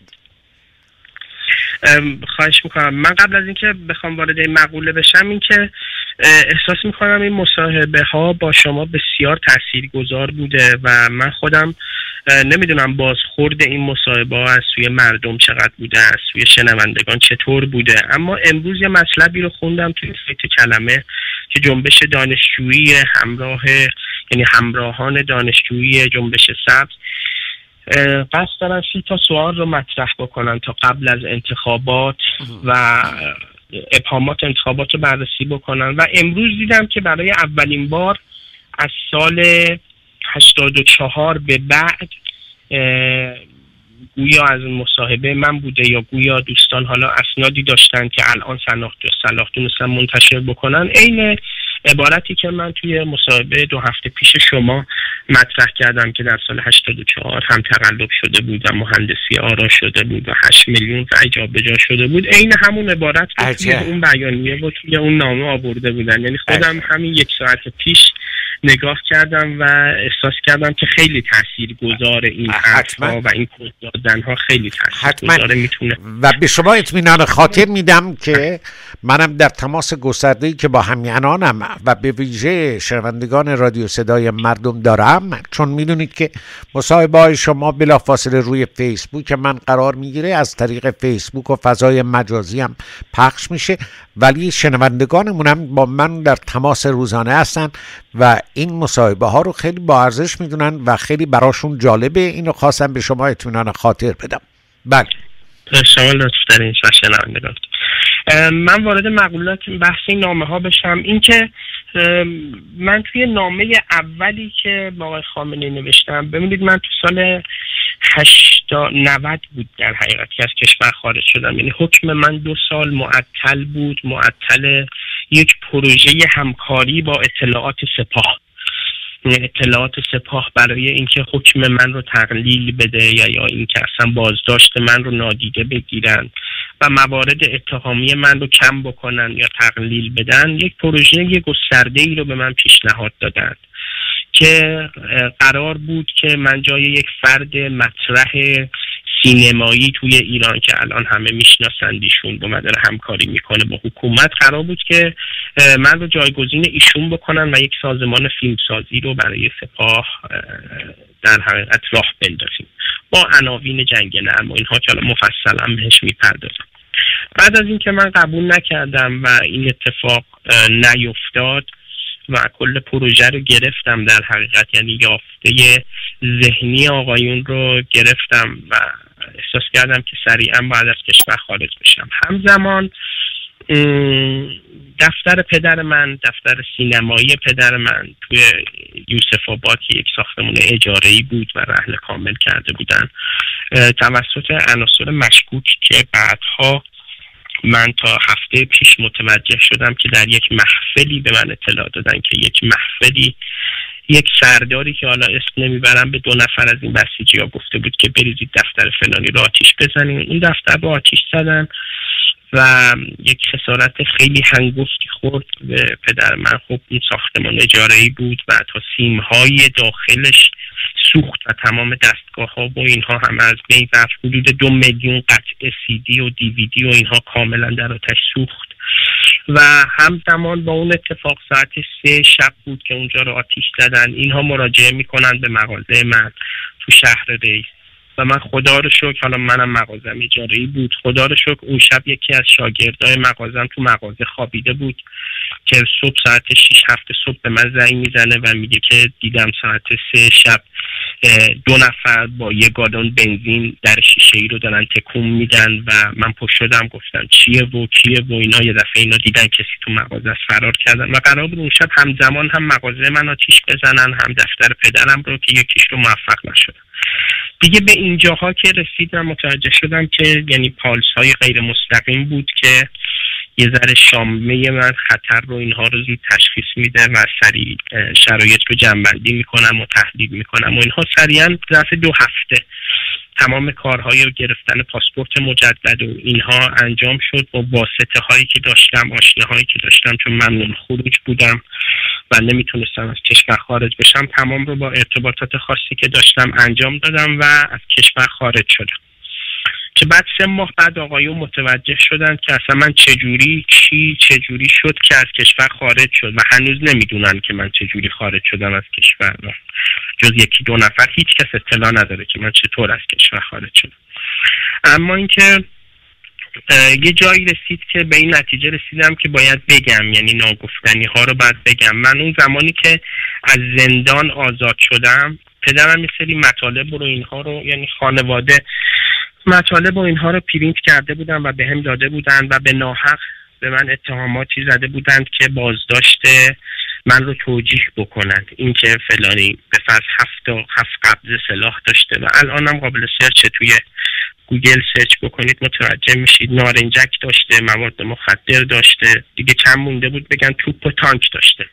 خواهش میکنم. من قبل از اینکه بخوام وارد این مقوله بشم، این که احساس میکنم این مصاحبه ها با شما بسیار تاثیرگذار بوده و من خودم نمیدونم بازخورد این مصاحبه ها از سوی مردم چقدر بوده، از سوی شنوندگان چطور بوده. اما امروز یه مطلبی رو خوندم توی سایت کلمه که جنبش دانشجویی یعنی همراهان دانشجویی جنبش سبز قصد دارن 30 تا سوال رو مطرح بکنن تا قبل از انتخابات و ابهامات انتخابات رو بررسی بکنن و امروز دیدم که برای اولین بار از سال 84 به بعد گویا از مصاحبه من بوده یا گویا دوستان حالا اسنادی داشتن که الان صلاح دونستن منتشر بکنن، عین عبارتی که من توی مصاحبه 2 هفته پیش شما مطرح کردم که در سال 84 هم تقلب شده بود و مهندسی آرا شده بود و 8 میلیون رای جابجا شده بود، عین همون عبارت بود توی اون بیانیه و توی اون نامه آورده بودن. یعنی خودم همین 1 ساعت پیش نگاه کردم و احساس کردم که خیلی تاثیرگذار این حرف‌ها و این کد دادن‌ها خیلی تاثیرگذار میتونه. و به شما اطمینان خاطر میدم که منم در تماس گسترده‌ای که با همیهنانم و به ویژه شنوندگان رادیو صدای مردم دارم، چون میدونید که مصاحبه‌های شما بلافاصله روی فیسبوک من قرار میگیره، از طریق فیسبوک و فضای مجازی هم پخش میشه، ولی شنوندگانمونم با من در تماس روزانه هستن و این مصاحبه ها رو خیلی با ارزش میدونن و خیلی براشون جالبه. اینو خواستم به شما اطمینان خاطر بدم. بله شما لطف دارین شنوندگان. من وارد مقولات بحث این نامه ها بشم. این که من توی نامه اولی که با آقای خامنه‌ای نوشتم، ببینید من تو سال 90 بود در حقیقت که از کشور خارج شدم، یعنی حکم من 2 سال معطل بود، معطل یک پروژه همکاری با اطلاعات سپاه. اطلاعات سپاه برای اینکه حکم من رو تقلیل بده یا اینکه اصلا بازداشت من رو نادیده بگیرن و موارد اتهامی من رو کم بکنن یا تقلیل بدن، یک پروژه گسترده ای رو به من پیشنهاد دادن که قرار بود که من جای یک فرد مطرح سینمایی توی ایران که الان همه میشناسند ایشون با داره همکاری میکنه با حکومت، قرار بود که من رو جایگزین ایشون بکنن و یک سازمان فیلمسازی رو برای سپاه در حقیقت راه بندازیم با عناوین جنگ نرم و اینها که حالا مفصلا بهش میپردازم. بعد از اینکه من قبول نکردم و این اتفاق نیفتاد و کل پروژه رو گرفتم، در حقیقت یعنی یافته ذهنی آقایون رو گرفتم و احساس کردم که سریعا باید از کشور خارج بشم. همزمان دفتر پدر من، دفتر سینمایی پدر من توی یوسف آباد که یک ساختمان اجاره‌ای بود و رهن کامل کرده بودن، توسط عناصر مشکوک که بعدها من تا هفته پیش متوجه شدم که در یک محفلی به من اطلاع دادن که یک محفلی یک سرداری که حالا اسم نمیبرم به 2 نفر از این بسیجی‌ها گفته بود که بریزید دفتر فلانی رو آتیش بزنیم. این دفتر رو آتیش زدن و یک خسارت خیلی هنگفتی خورد به پدر من. خب این ساختمان اجاره‌ای بود و تا سیم‌های داخلش سوخت و تمام دستگاه‌ها و اینها هم از بین رفت. حدود 2 میلیون قطعه CD و DVD و اینها کاملا در آتش سوخت و همزمان با اون اتفاق ساعت 3 شب بود که اونجا رو آتیش زدن. اینها مراجعه میکنن به مغازه من تو شهر ریس و من خدا رو شکر، حالا منم مغازم اجاره‌ای بود، خدا رو شکر اون شب یکی از شاگردای مغازم تو مغازه خوابیده بود که صبح ساعت 6-7 صبح به من زنگ میزنه و میگه که دیدم ساعت 3 شب 2 نفر با یه گالون بنزین در شیشه‌ای رو دارن تکون میدن و من پشت شدم گفتم چیه و کیه و اینا. یه دفعه اینا دیدن کسی تو مغازه فرار کردن و قرار بود اون شب همزمان هم مغازه من آتیش بزنن هم دفتر پدرم رو که یکیش رو موفق نشدن. دیگه به اینجاها که رسیدم متوجه شدم که یعنی پالس های غیر مستقیم بود که یه ذره شامه من خطر رو اینها رو زود تشخیص میده و سریع شرایط رو جمع‌بندی میکنم و تحلیل میکنم و اینها سریعا ظرف 2 هفته تمام کارهای گرفتن پاسپورت مجدد و اینها انجام شد با واسطه هایی که داشتم، آشناهایی که داشتم، چون ممنوع خروج بودم و نمیتونستم از کشور خارج بشم. تمام رو با ارتباطات خاصی که داشتم انجام دادم و از کشور خارج شدم که بعد 3 ماه بعد آقایون متوجه شدن که اصلا من چجوری شد که از کشور خارج شد و هنوز نمیدونن که من چجوری خارج شدم از کشور. جز 1-2 نفر هیچ کس اطلاع نداره که من چطور از کشور خارج شدم. اما اینکه یه جایی رسید که به این نتیجه رسیدم که باید بگم، یعنی ناگفتنی ها رو باید بگم. من اون زمانی که از زندان آزاد شدم پدرم یه سری مطالب رو اینها رو یعنی خانواده مطالب و اینها رو پرینت کرده بودن و به هم داده بودن و به ناحق به من اتهاماتی زده بودند که بازداشت من رو توجیه بکنند، اینکه فلانی به فرض 7 قبض سلاح داشته و الانم قابل سرچ توی گوگل سرچ بکنید متوجه میشید، نارنجک داشته، مواد مخدر داشته، دیگه کم مونده بود بگن توپ و تانک داشته.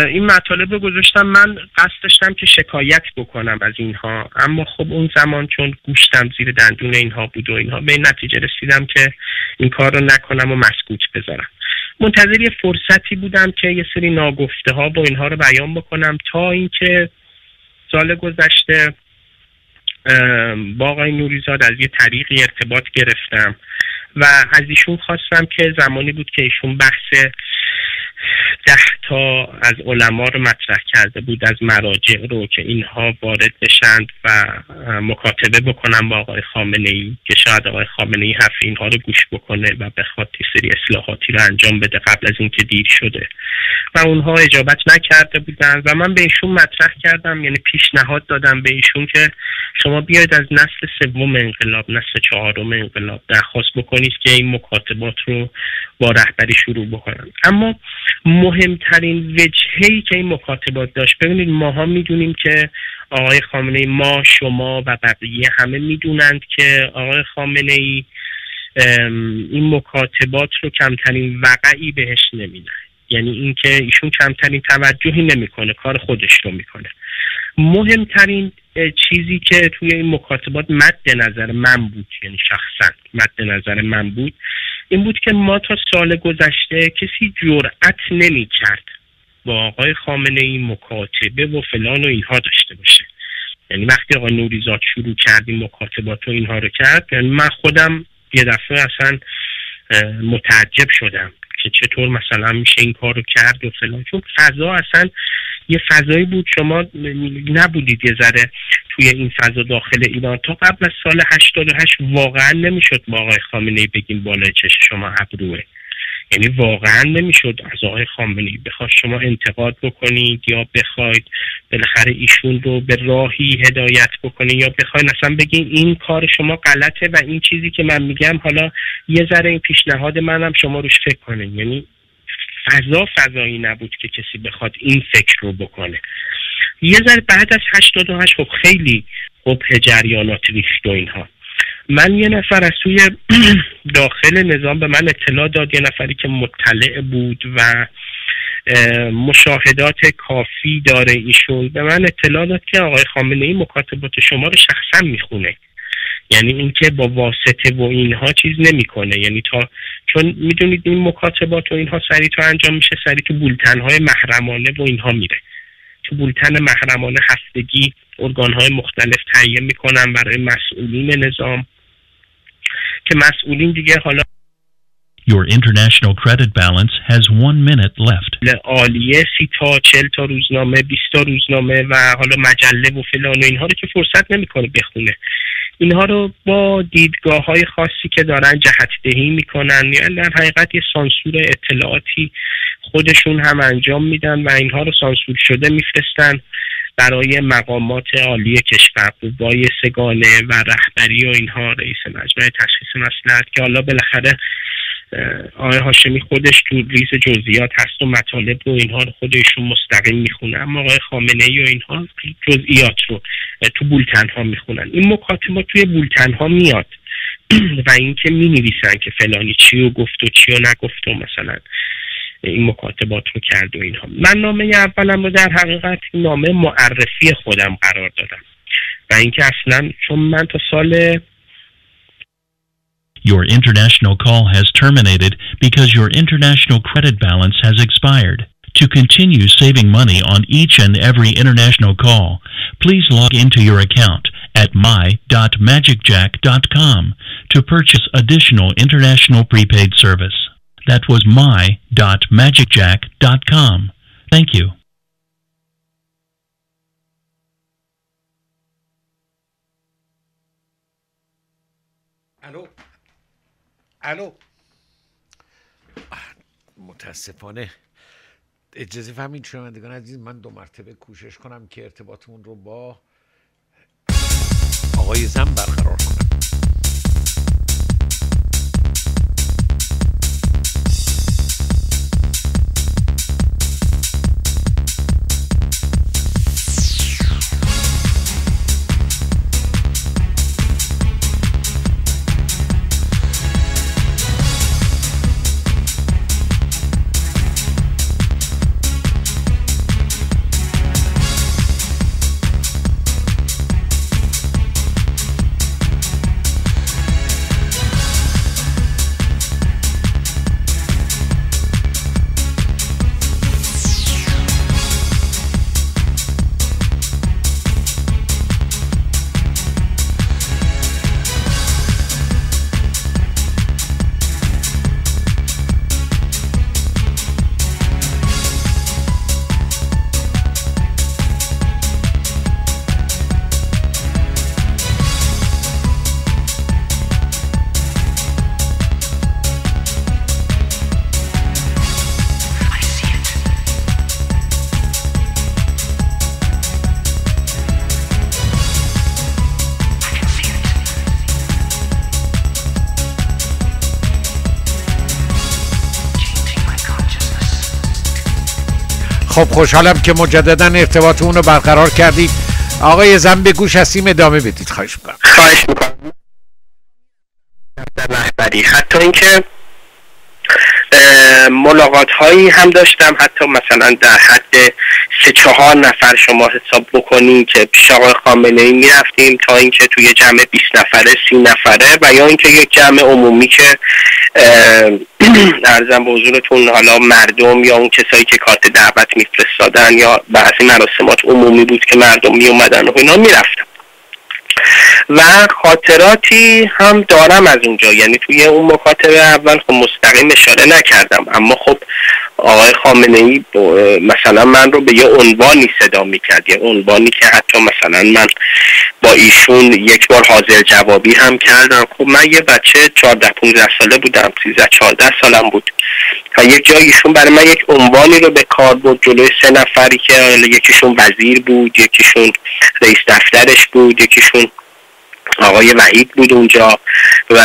این مطالب رو گذاشتم. من قصد داشتم که شکایت بکنم از اینها، اما خب اون زمان چون گوشتم زیر دندون اینها بود و اینها به این نتیجه رسیدم که این کار رو نکنم و مسکوت بذارم. منتظر یه فرصتی بودم که یه سری ناگفته ها با اینها رو بیان بکنم تا اینکه سال گذشته با آقای نوریزاد از یه طریقی ارتباط گرفتم و از ایشون خواستم که زمانی بود که ایشون بحث 10 تا از علما رو مطرح کرده بود از مراجع رو که اینها وارد بشند و مکاتبه بکنن با آقای خامنه‌ای که شاید آقای خامنه‌ای حرف اینها رو گوش بکنه و بخواد سری اصلاحاتی رو انجام بده قبل از اینکه دیر شده و اونها اجابت نکرده بودن و من به ایشون مطرح کردم، یعنی پیشنهاد دادم به ایشون که شما بیاید از نسل 3 انقلاب، نسل 4 انقلاب درخواست بکنید که این مکاتبات رو با رهبری شروع بکنن. اما مهمترین وجهی که این مکاتبات داشت، ببینید ماها میدونیم که آقای خامنه‌ای، ما شما و بقیه همه میدونند که آقای خامنه‌ای این مکاتبات رو کمترین وقعی بهش نمیدن. یعنی اینکه ایشون کمترین توجهی نمیکنه، کار خودش رو میکنه. مهمترین چیزی که توی این مکاتبات مد نظر من بود، یعنی شخصا مد نظر من بود، این بود که ما تا سال گذشته کسی جرأت نمی‌کرد با آقای خامنه‌ای مکاتبه و فلان و اینها داشته باشه. یعنی وقتی آقای نوریزاد شروع کردیم مکاتبات و اینها رو کرد، یعنی من خودم یه دفعه اصلا متعجب شدم که چطور مثلا میشه این کار رو کرد و فلان، چون فضا اصلا یه فضایی بود شما نبودید یه ذره توی این فضا داخل ایران. تا قبل از سال 88 واقعا نمیشد با آقای خامنه‌ای بگیم بالای چش شما ابروه، یعنی واقعا نمیشد از آقای خامنه‌ای بخواد شما انتقاد بکنید یا بخواید بالاخره ایشون رو به راهی هدایت بکنید یا بخواید اصلا بگین این کار شما غلطه و این چیزی که من میگم حالا یه ذره این پیشنهاد منم شما روش فکر کنین. یعنی فضایی نبود که کسی بخواد این فکر رو بکنه. یه ذره بعد از 88 خب خیلی جریانات ریخت و اینها. من یه نفر از توی داخل نظام به من اطلاع داد، یه نفری که مطلع بود و مشاهدات کافی داره ایشون، به من اطلاع داد که آقای خامنه‌ای مکاتبات شما رو شخصا میخونه، یعنی اینکه با واسطه و اینها چیز نمیکنه. یعنی چون میدونید این مکاتبات و اینها سریع تو انجام میشه، سریع تو بولتن‌های محرمانه و اینها میره. تو بولتن محرمانه هفتگی ارگان‌های مختلف تهیه میکنن برای مسئولین نظام که مسئولین دیگه حالا Your international credit balance has 1 minute left. عالیه 30 تا 40 تا روزنامه، 20 تا روزنامه و حالا مجله و فلان و اینها رو که فرصت نمیکنه بخونه. اینها رو با دیدگاه‌های خاصی که دارن جهت‌دهی میکنن، یعنی در حقیقت یه سانسور اطلاعاتی خودشون هم انجام میدن و اینها رو سانسور شده میفرستن برای مقامات عالی کشور، قوای سگانه و رهبری و اینها، رئیس مجمع تشخیص مصلحت که حالا بالاخره آقای هاشمی خودش تو ریز جزئیات هست و مطالب و اینها رو خودشون مستقیم میخونه، اما آقای خامنه‌ای و اینها جزئیات رو تو بولتن ها میخونن. این مکاتبات توی بولتن ها میاد و اینکه مینویسن که فلانی چی رو گفت و چی رو نگفت و مثلا این مکاتبات رو کرد و اینها. من نامه اولم رو در حقیقت نامه معرفی خودم قرار دادم و اینکه اصلا چون من تا سال Your international call has terminated because your international credit balance has expired. To continue saving money on each and every international call, please log into your account at my.magicjack.com to purchase additional international prepaid service. That was my.magicjack.com. Thank you. الو متاسفانه اجازه فهمید شنوندگان عزیز من 2 مرتبه کوشش کنم که ارتباطمون رو با آقای زن برقرار کنم. خب خوشحالم که مجددا ارتباط اون رو برقرار کردید. آقای زن به گوش هستیم، ادامه بدید. خواهش میکنم. در رهبری حتی اینکه ملاقات هایی هم داشتم، حتی مثلا در حد 3-4 نفر شما حساب بکنین که پیش آقای خامنه‌ای میرفتیم تا اینکه توی جمع 20 نفره 30 نفره و یا اینکه یک جمع عمومی که عرضم به حضورتون حالا مردم یا اون کسایی که کارت دعوت میفرستادن یا بعضی مراسمات عمومی بود که مردم می اومدن و اینا میرفتم و خاطراتی هم دارم از اونجا. یعنی توی اون مکاتبه اول خب مستقیم اشاره نکردم، اما خب آقای خامنه‌ای مثلا من رو به یه عنوانی صدا میکرد، یه عنوانی که حتی مثلا من با ایشون یک بار حاضر جوابی هم کردم. خب من یه بچه 14-15 ساله بودم، 13-14 سالم بود و یک جای ایشون برای من یک عنوانی رو به کار برد جلوی 3 نفری که یکیشون وزیر بود، یکیشون رئیس دفترش بود، یکیشون آقای وحید بود اونجا و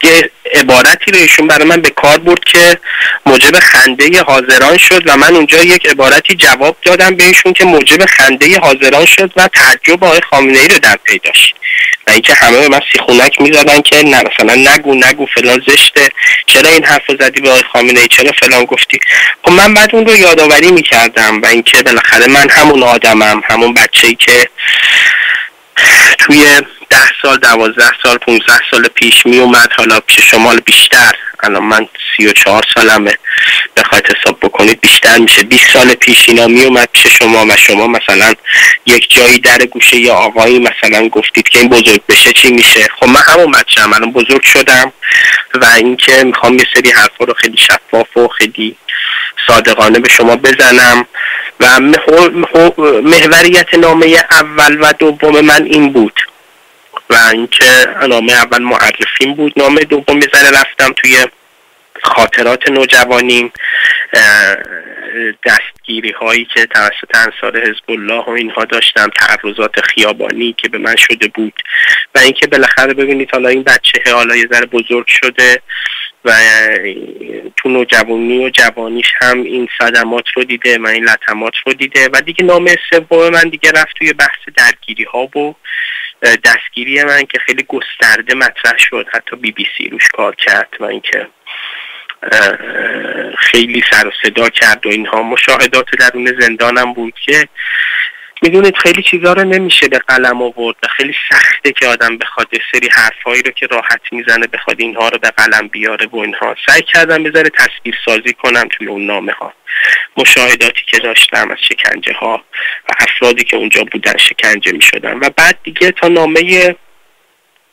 یه عبارتی رو ایشون برای من به کار برد که موجب خنده حاضران شد و من اونجا یک عبارتی جواب دادم به ایشون که موجب خنده حاضران شد و تعجب آقای خامنه‌ای رو در پی داشت و اینکه همه به من سیخونک می‌زدن که نه مثلا نگو فلان زشته، چرا این حرفو زدی به آقای خامنه‌ای، چرا فلان گفتی. خب من بعد اون رو یادآوری می‌کردم و اینکه بالاخره من همون آدمم، همون بچه‌ای که توی 10 سال 12 سال 15 سال پیش می اومد، حالا پیش شما بیشتر، الان من 34 سالمه، بخواید حساب بکنید بیشتر میشه، 20 سال پیش اینا می اومد پیش شما و شما مثلا یک جایی در گوشه یا آقایی مثلا گفتید که این بزرگ بشه چی میشه. خب من همون بچه‌ام، الان بزرگ شدم و اینکه میخوام یه سری حرفا رو خیلی شفاف و خیلی صادقانه به شما بزنم و محوریت نامه اول و دوم من این بود و اینکه نامه اول معرفیم بود، نامه دوم میذاره رفتم توی خاطرات نوجوانیم، دستگیری هایی که توسط انصار حزب الله و اینها داشتم، تعرضات خیابانی که به من شده بود و اینکه بالاخره ببینید حالا این بچه حالا یه ذره بزرگ شده و تو نوجوانی و جوانیش هم این صدمات رو دیده و این لطمات رو دیده و دیگه نامه سوم من دیگه رفت توی بحث درگیری ها و دستگیری من که خیلی گسترده مطرح شد، حتی BBC روش کار کرد و اینکه خیلی سر و صدا کرد و اینها. مشاهدات درون زندانم بود که میدونید خیلی چیزا رو نمیشه به قلم آورد و خیلی سخته که آدم بخواد یه سری حرفایی رو که راحت میزنه بخواد اینها رو به قلم بیاره و اینها. سعی کردم بذاره تصویر سازی کنم توی اون نامه ها، مشاهداتی که داشتم از شکنجه ها و افرادی که اونجا بودن شکنجه میشدن و بعد دیگه تا نامه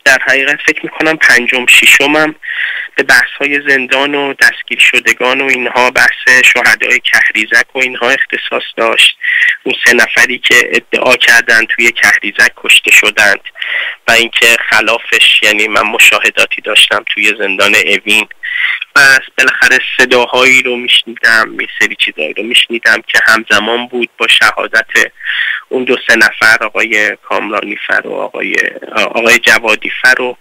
در حقیقت فکر میکنم 5-6 به بحث های زندان و دستگیر شدگان و اینها، بحث شهدای کهریزک و اینها اختصاص داشت. اون 3 نفری که ادعا کردن توی کهریزک کشته شدند و اینکه خلافش، یعنی من مشاهداتی داشتم توی زندان اوین و بالاخره صداهایی رو میشنیدم، یه سری چیزایی رو میشنیدم که همزمان بود با شهادت اون 2-3 نفر، آقای کامرانی فر و آقای جوادی فر و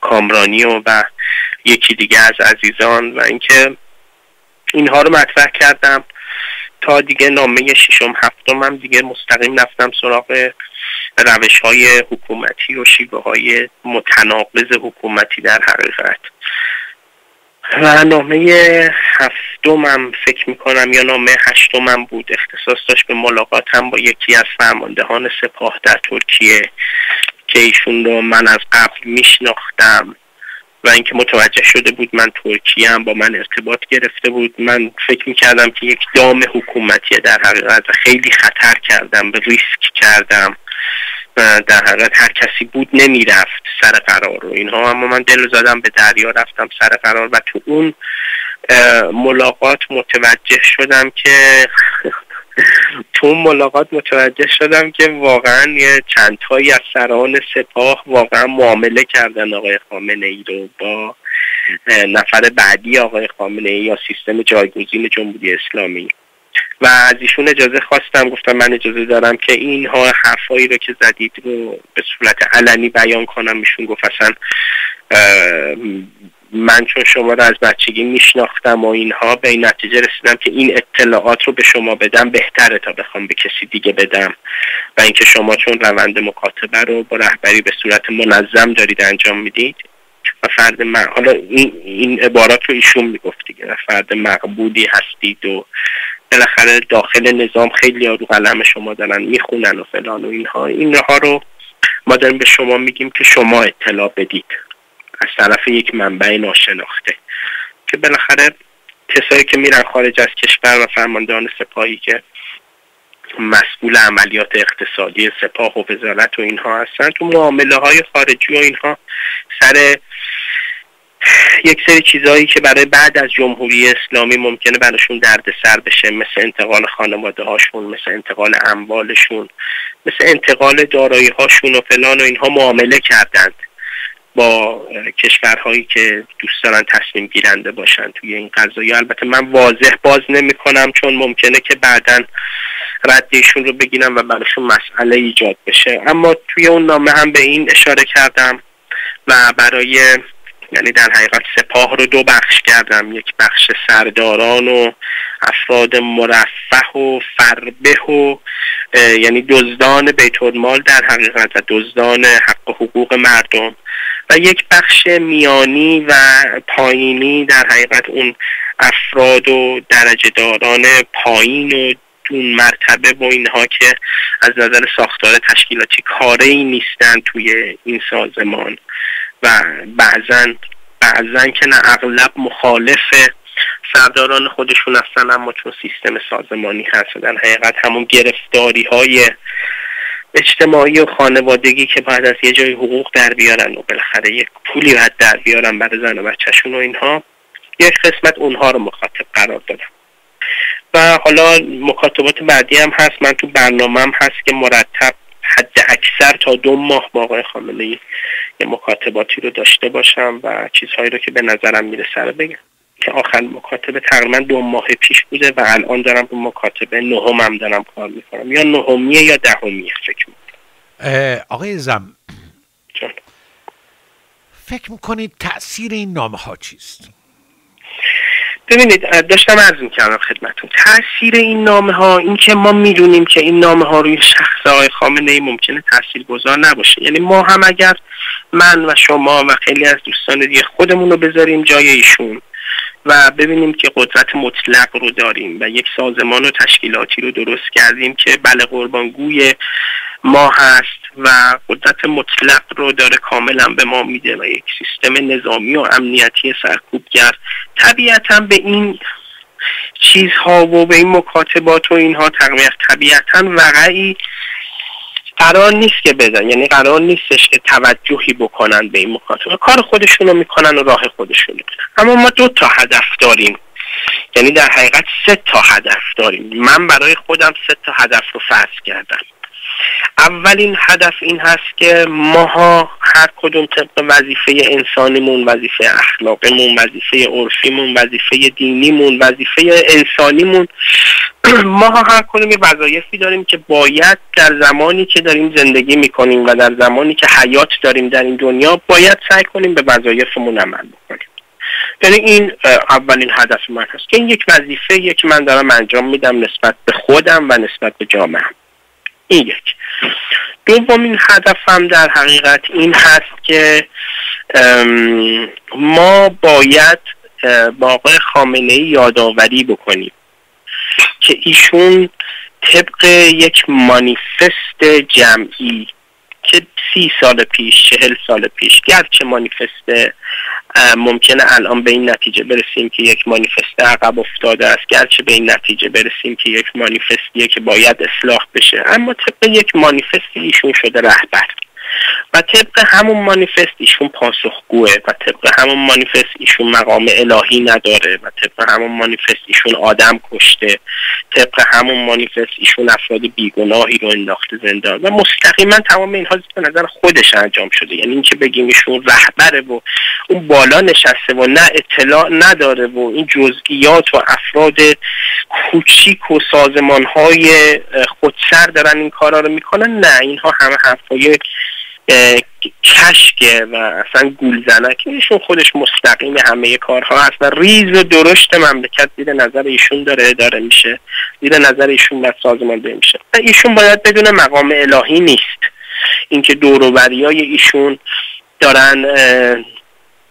کامرانی و یکی دیگه از عزیزان و اینکه اینها رو مطرح کردم تا دیگه نامه 6-7 هم دیگه مستقیم رفتم سراغ روش‌های حکومتی و شیوه‌های متناقض حکومتی در حقیقت. و نامه 7 هم فکر میکنم یا نامه 8 هم بود، اختصاص داشت به ملاقاتم با یکی از فرماندهان سپاه در ترکیه که ایشون رو من از قبل میشناختم و اینکه متوجه شده بود من ترکیه هم با من ارتباط گرفته بود. من فکر میکردم که یک دام حکومتیه در حقیقت و خیلی خطر کردم، به ریسک کردم و در حقیقت هر کسی بود نمیرفت سر قرار رو اینها، اما من دل زدم به دریا رفتم سر قرار و تو اون ملاقات متوجه شدم که واقعا یه چند تایی از سران سپاه واقعا معامله کردن آقای خامنه‌ای رو با نفر بعدی آقای خامنه‌ای یا سیستم جایگزین جمهوری اسلامی و از ایشون اجازه خواستم، گفتم من اجازه دارم که اینها حرفایی رو که زدید رو به صورت علنی بیان کنم. ایشون گفت اصلا من چون شما رو از بچگی میشناختم و اینها به این نتیجه رسیدم که این اطلاعات رو به شما بدم بهتره تا بخوام به کسی دیگه بدم و اینکه شما چون روند مکاتبه رو با رهبری به صورت منظم دارید انجام میدید و فرد حالا این عبارات رو ایشون میگفت دیگه، فرد مقبولی هستید و بالاخره داخل نظام خیلی ها رو قلم شما دارن میخونن و فلان و اینها رو ما داریم به شما میگیم که شما اطلاع بدید از طرف یک منبع ناشناخته، که بالاخره کسایی که میرن خارج از کشور و فرماندهان سپاهی که مسئول عملیات اقتصادی سپاه و وزارت و اینها هستن، تو معامله های خارجی و اینها سر یک سری چیزایی که برای بعد از جمهوری اسلامی ممکنه براشون دردسر بشه، مثل انتقال خانواده هاشون، مثل انتقال اموالشون، مثل انتقال دارایی هاشون و فلان و اینها، معامله کردند با کشورهایی که دوست دارن تصمیم گیرنده باشن توی این قضایا. البته من واضح باز نمی کنم چون ممکنه که بعداً ردیشون رو بگیرم و براشون مسئله ایجاد بشه، اما توی اون نامه هم به این اشاره کردم و برای یعنی در حقیقت سپاه رو دو بخش کردم، یک بخش سرداران و افراد مرفه و فربه و یعنی دزدان بیت المال در حقیقت و دزدان حق و حقوق مردم، و یک بخش میانی و پایینی در حقیقت اون افراد و درجه داران پایین و اون مرتبه و اینها که از نظر ساختار تشکیلاتی کاری نیستن توی این سازمان و بعضن که نه اغلب مخالف سرداران خودشون هستن، اما چون سیستم سازمانی هست در حقیقت همون گرفتاری های اجتماعی و خانوادگی که بعد از یه جای حقوق در بیارن و بالاخره یک پولی باید در بیارن برای زن و بچه‌شون و اینها، یک قسمت اونها رو مخاطب قرار دادم. و حالا مکاتبات بعدی هم هست، من تو برنامه‌ام هست که مرتب حد اکثر تا 2 ماه با آقای خامنه‌ای یه مکاتباتی رو داشته باشم و چیزهایی رو که به نظرم میرسه رو بگم، که آخر مکاتبه تقریبا 2 ماه پیش بوده و الان دارم به مکاتبه 9 دارم کار میکنم، یا 9 یا 10 فکر میکنم. آقای زم فکر میکنید تأثیر این نامه ها چیست؟ ببینید داشتم عرض میکردم خدمتون، تأثیر این نامه ها این که ما میدونیم که این نامه ها روی شخص آقای خامنه ای ممکنه تاثیرگذار نباشه، یعنی ما هم اگر من و شما و خیلی از دوستان دیگه خودمون رو بذاریم جای ایشون و ببینیم که قدرت مطلق رو داریم و یک سازمان و تشکیلاتی رو درست کردیم که بله قربانگوی ما هست و قدرت مطلق رو داره کاملا به ما میده و یک سیستم نظامی و امنیتی سرکوبگر، طبیعتا به این چیزها و به این مکاتبات و اینها طبیعتا وقعی قرار نیست که بدن، یعنی قرار نیستش که توجهی بکنن به این مکاتبه، کار خودشونو میکنن و راه خودشونو میکنن. اما ما 2 هدف داریم، یعنی در حقیقت 3 هدف داریم. من برای خودم 3 هدف رو فرض کردم. اولین هدف این هست که ماها هر کدوم طبق وظیفه انسانیمون، وظیفه اخلاقیمون، وظیفه عرفیمون، وظیفه دینیمون، وظیفه انسانیمون، ماها هر کدوم یه وظایفی داریم که باید در زمانی که داریم زندگی میکنیم و در زمانی که حیات داریم در این دنیا باید سعی کنیم به وظایفمون عمل بکنیم. یعنی این اولین هدف من هست که این یک وظیفه که من دارم انجام میدم نسبت به خودم و نسبت به جامعه‌ام. این یک. دومین هدفم در حقیقت این هست که ما باید با آقای خامنه‌ای یادآوری بکنیم که ایشون طبق یک مانیفست جمعی که 30 سال پیش 40 سال پیش، گرچه مانیفست ممکنه الان به این نتیجه برسیم که یک مانیفست عقب افتاده است، گرچه به این نتیجه برسیم که یک مانیفستیه که باید اصلاح بشه، اما طبق یک مانیفست ایشون شده رهبر و طبق همون مانیفست ایشون پاسخگوه و طبق همون مانیفست ایشون مقام الهی نداره و طبق همون مانیفست ایشون آدم کشته، طبق همون مانیفست ایشون افراد بیگناهی رو انداخته زندان و مستقیما تمام اینها به نظر خودش انجام شده. یعنی این که بگیم ایشون رهبره و اون بالا نشسته و نه اطلاع نداره و این جزئیات و افراد کوچیک و سازمان‌های خودسر دارن این کارا رو میکنن، نه، اینها همه حرفای کشکه و اصلا گولزنکه. ایشون خودش مستقیم همه کارها هست و ریز و درشت مملکت زیر نظر ایشون داره اداره میشه، زیر نظر ایشون باید سازمانده میشه و ایشون باید بدون مقام الهی نیست. اینکه دور و بریای ایشون دارن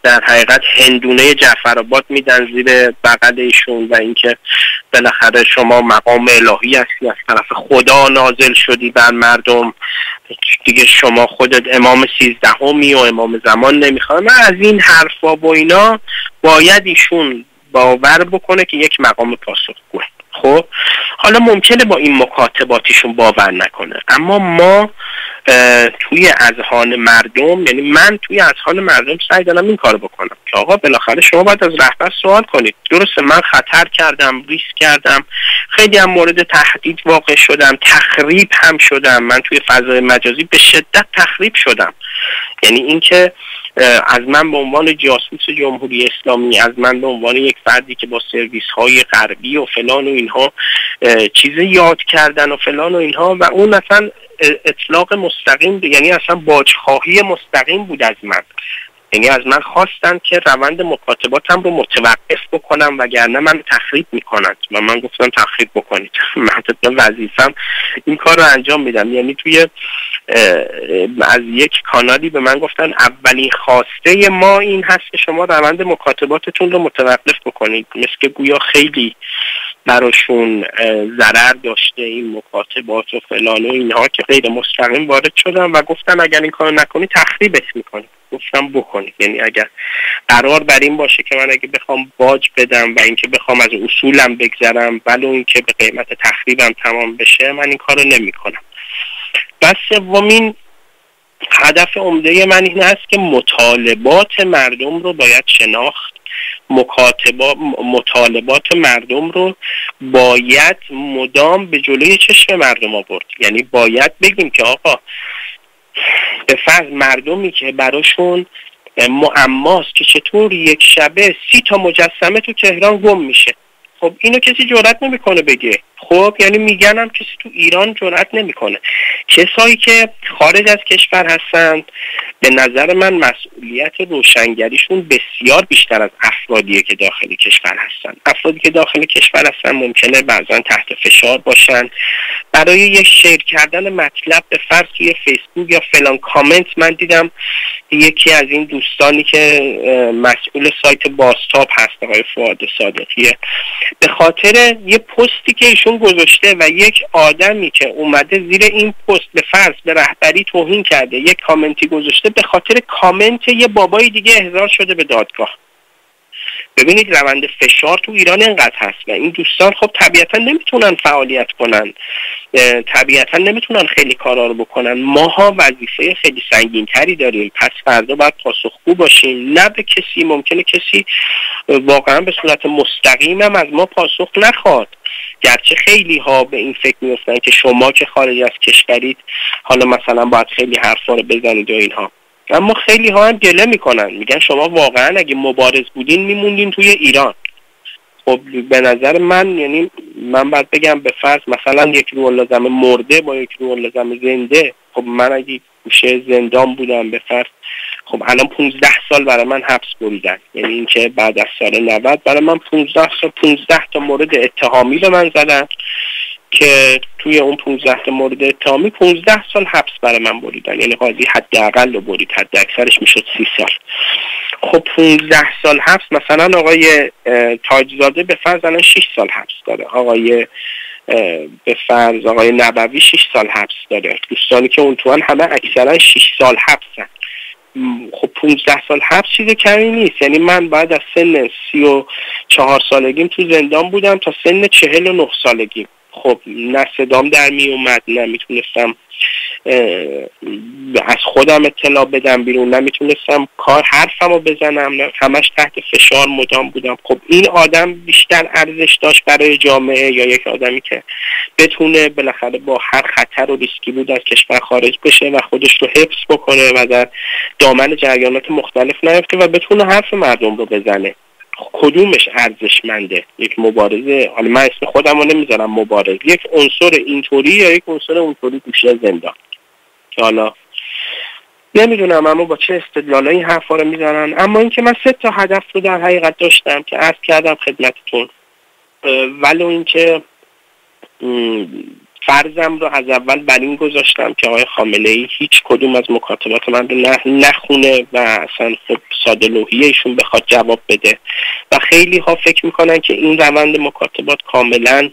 در حقیقت هندونه جعفرآباد میدن زیر بغل ایشون و اینکه بالاخره شما مقام الهی هستی، از طرف خدا نازل شدی بر مردم، دیگه شما خودت امام 13می و امام زمان نمیخواد. من از این حرفا و اینا باید ایشون باور بکنه که یک مقام پاسخگوه. خب حالا ممکنه با این مکاتباتیشون باور نکنه، اما ما توی اذهان مردم، یعنی من توی اذهان مردم سعی دارم این کارو بکنم که آقا بالاخره شما باید از رهبر سوال کنید. درسته من خطر کردم، ریسک کردم، خیلی هم مورد تهدید واقع شدم، تخریب هم شدم، من توی فضای مجازی به شدت تخریب شدم. یعنی اینکه از من به عنوان جاسوس جمهوری اسلامی، از من به عنوان یک فردی که با سرویس های غربی و فلان و اینها چیزی یاد کردن و فلان و اینها، و اون اصلا اطلاق مستقیم، یعنی اصلا باجخواهی مستقیم بود از من. یعنی از من خواستن که روند مکاتباتم رو متوقف بکنم وگرنه من تخریب میکنند و من گفتم تخریب بکنید. من وظیفم این کار رو انجام میدم. یعنی توی از یک کانالی به من گفتن اولین خواسته ما این هست که شما روند مکاتباتتون رو متوقف بکنید، مثل که گویا خیلی براشون ضرر داشته این مکاتبات و فلان و اینها که غیر مستقیم وارد شدن و گفتن اگر این کار نکنی تخریبش میکنید. گفتم بکنید. یعنی اگر قرار بر این باشه که من اگه بخوام باج بدم و اینکه بخوام از اصولم بگذرم ولو اینکه به قیمت تخریبم تمام بشه، من این کارو نمیکنم. بس سومین هدف عمده من این هست که مطالبات مردم رو باید شناخت، مطالبات مردم رو باید مدام به جلوی چشم مردم آورد. یعنی باید بگیم که آقا به فرض مردمی که براشون معماست که چطور یک شبه 30 تا مجسمه تو تهران گم میشه، خب اینو کسی جرئت نمیکنه بگه. خب یعنی میگنم کسی تو ایران جرئت نمیکنه. کسایی که خارج از کشور هستند به نظر من مسئولیت روشنگریشون بسیار بیشتر از افرادیه که داخل کشور هستن. افرادی که داخل کشور هستن ممکنه بعضا تحت فشار باشن برای یک شیر کردن مطلب، به فرض توی فیسبوک یا فلان کامنت. من دیدم یکی از این دوستانی که مسئول سایت باستاب هست، آقای فؤاد صادقیه، به خاطر یه پستی که ایشون گذاشته و یک آدمی که اومده زیر این پست به فرض به رهبری توهین کرده یک کامنتی گذاشته، به خاطر کامنت یه بابای دیگه احضار شده به دادگاه. ببینید روند فشار تو ایران اینقدر هست و این دوستان خب طبیعتا نمیتونن فعالیت کنن، طبیعتا نمیتونن خیلی کارا رو بکنن. ماها وظیفه خیلی سنگین تری داریم، پس فردا باید پاسخگو باشیم. نه به کسی، ممکنه کسی واقعا به صورت مستقیم هم از ما پاسخ نخواد، گرچه خیلی ها به این فکر میفتن که شما که خارج از کشورید حالا مثلا باید خیلی حرفا رو بزنید و اینها، اما خیلی ها هم گله میکنن، میگن شما واقعا اگه مبارز بودین میموندین توی ایران. خب به نظر من، یعنی من باید بگم به فرض مثلا یک روح الله زم مرده با یک روح الله زم زنده، خب من اگه گوشه زندان بودم به فرض، خب الان 15 سال برای من حبس بریدن. یعنی اینکه بعد از سال 90 برای من 15 تا مورد اتهامی به من زدن که توی اون 15 تا مورد اتهامی 15 سال حبس برای من بریدن. یعنی قاضی حداقل رو برید، حد اکثرش میشد 30 سال. خب 15 سال حبس، مثلا آقای تاجزاده به فرض الان 6 سال حبس داره، آقای به فرض آقای نبوی 6 سال حبس داره، دوستانی که اون توان همه اکثرا 6 سال حبسن. خب 15 سال حبس چیز کمی نیست. یعنی من بعد از سن 34 سالگیم تو زندان بودم تا سن 49 سالگیم. خب نه صدام در می اومد، نه میتونستم از خودم اطلاع بدم بیرون، نه میتونستم حرفم رو بزنم، نه همش تحت فشار مدام بودم. خب این آدم بیشتر ارزش داشت برای جامعه یا یک آدمی که بتونه بالاخره با هر خطر و ریسکی بود از کشور خارج بشه و خودش رو حفظ بکنه و در دامن جریانات مختلف نیفته و بتونه حرف مردم رو بزنه. کدومش ارزشمنده؟ یک مبارزه، حالا من اسم خودم رو نمیذارم مبارز، یک عنصر اینطوری یا یک عنصر اونطوری گوشه زندان، که حالا نمیدونم اما با چه استدلالایی این حرفا رو میزنن. اما اینکه من 3 تا هدف رو در حقیقت داشتم که عرض کردم خدمتتون، ولو اینکه فرضم رو از اول بر این گذاشتم که آقای خامنه‌ای هیچ کدوم از مکاتبات من رو نخونه و اصلا خب ساده لوحی ایشون بخواد جواب بده و خیلی ها فکر میکنن که این روند مکاتبات کاملا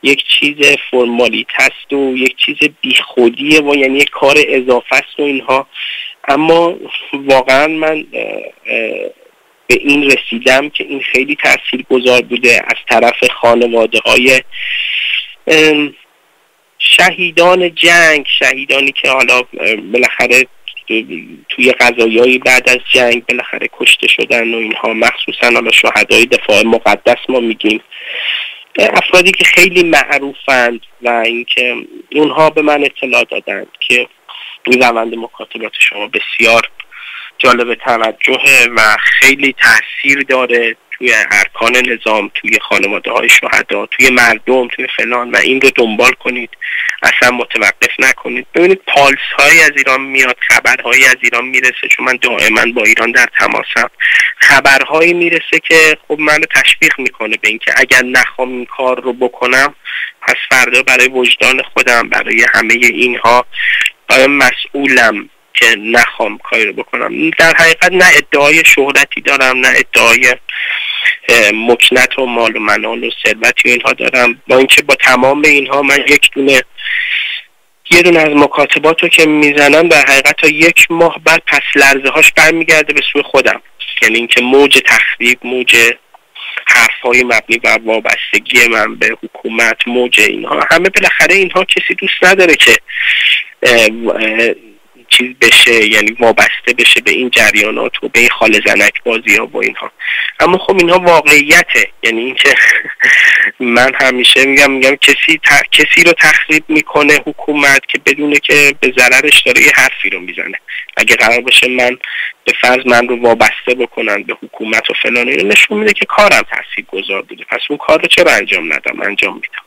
یک چیز فرمالیته است و یک چیز بیخودیه و یعنی یک کار اضافه است و اینها. اما واقعا من به این رسیدم که این خیلی تاثیرگذار بوده از طرف خانواده‌های شهیدان جنگ، شهیدانی که حالا بالاخره توی قضایای بعد از جنگ بالاخره کشته شدن و اینها، مخصوصا حالا شهدای دفاع مقدس ما میگیم، افرادی که خیلی معروفند و اینکه اونها به من اطلاع دادند که این روند مکاتبات شما بسیار جالب توجهه و خیلی تاثیر داره توی ارکان نظام، توی خانواده های شهدا، توی مردم، توی فلان و این رو دنبال کنید، اصلا متوقف نکنید. ببینید پالس هایی از ایران میاد، خبرهایی از ایران میرسه، چون من دائما با ایران در تماسم، خبرهایی میرسه که خب منو تشویق میکنه به اینکه اگر نخوام این کار رو بکنم پس فردا برای وجدان خودم، برای همه اینها مسئولم که نخوام کاری رو بکنم. در حقیقت نه ادعای شهرتی دارم، نه ادعای مکنت و مال و منال و ثروتی و اینها دارم، با اینکه با تمام اینها من یه دونه از مکاتبات رو که میزنم در حقیقت تا 1 ماه بعد پس لرزه هاش برمیگرده به سوی خودم، یعنی اینکه موج تخریب، موج حرفای مبنی بر وابستگی من به حکومت، موج اینها همه بالاخره اینها کسی دوست نداره که چیز بشه، یعنی وابسته بشه به این جریانات و به این خال زنک بازی ها با اینها. اما خب اینها واقعیته، یعنی اینکه من همیشه میگم کسی رو تخریب میکنه حکومت که بدونه که به ضررش داره یه حرفی رو میزنه. اگه قرار باشه من به فرض من رو وابسته بکنن به حکومت و فلان، اینو نشون میده که کارم تاثیرگذار بوده، پس اون کار رو چرا انجام ندم؟ انجام میدم.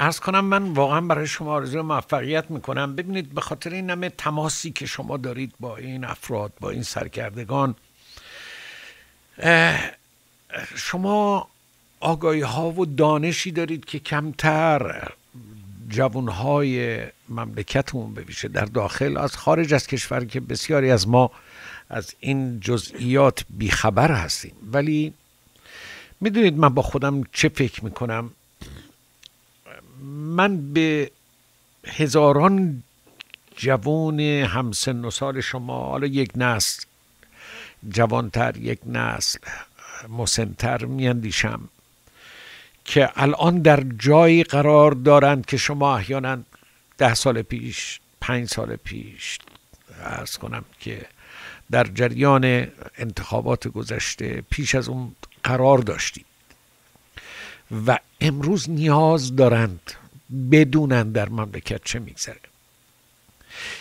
عرض کنم من واقعا برای شما آرزوی موفقیت میکنم. ببینید به خاطر این همه تماسی که شما دارید با این افراد، با این سرکردگان، شما آگاهی ها و دانشی دارید که کمتر جوانهای مملکتمون بویژه در داخل از خارج از کشور که بسیاری از ما از این جزئیات بیخبر هستیم. ولی میدونید من با خودم چه فکر میکنم؟ من به هزاران جوان همسن و سال شما، حالا یک نسل جوانتر یک نسل مسنتر میاندیشم که الان در جایی قرار دارند که شما احیانا 10 سال پیش، 5 سال پیش عرض کنم که در جریان انتخابات گذشته پیش از اون قرار داشتید و امروز نیاز دارند بدونن در مملکت چه میگذره.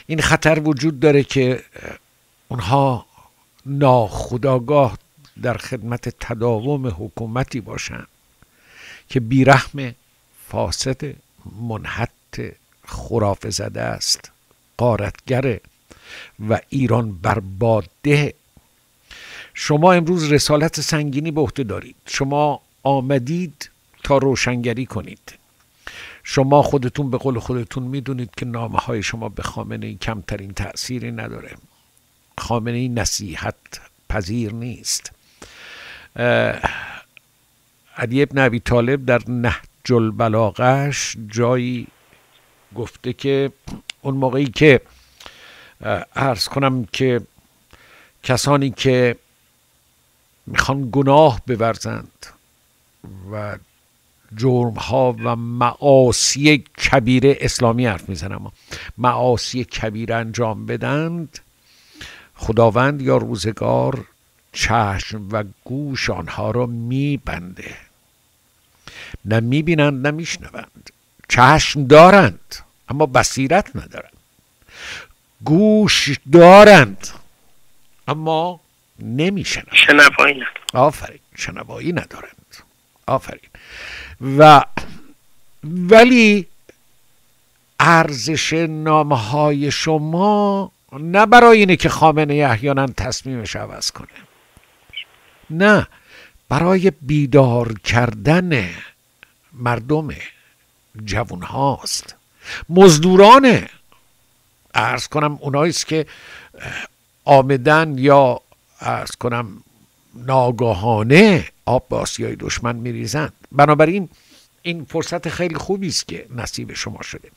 این خطر وجود داره که اونها ناخودآگاه در خدمت تداوم حکومتی باشن که بیرحم، فاسد، منحط، خرافه زده است، غارتگر و ایران بربادده. شما امروز رسالت سنگینی به عهده دارید. شما آمدید تا روشنگری کنید. شما خودتون به قول خودتون میدونید که نامه های شما به خامنه‌ای کمترین تأثیری نداره. خامنه‌ای نصیحت پذیر نیست. علی ابن ابی طالب در نهج البلاغه‌اش جایی گفته که اون موقعی که عرض کنم که کسانی که میخوان گناه بورزند و جرمها و معاصی کبیره، اسلامی حرف میزنم، معاصی کبیره انجام بدند، خداوند یا روزگار چشم و گوش آنها را میبنده. نه میبینند نه میشنوند. چشم دارند اما بصیرت ندارند. گوش دارند اما نمیشنوند. شنوایی ندارند. آفرین، شنوایی ندارند. آفرین. ولی ارزش نامه‌های شما نه برای اینه که خامنه احیانا تصمیمش عوض کنه، نه، برای بیدار کردن مردمه، جوان هاست، مزدورانه. عرض کنم اوناییست که آمدن یا عرض کنم ناگاهانه آب به آسیای دشمن میریزند. بنابراین این فرصت خیلی خوبی است که نصیب شما شده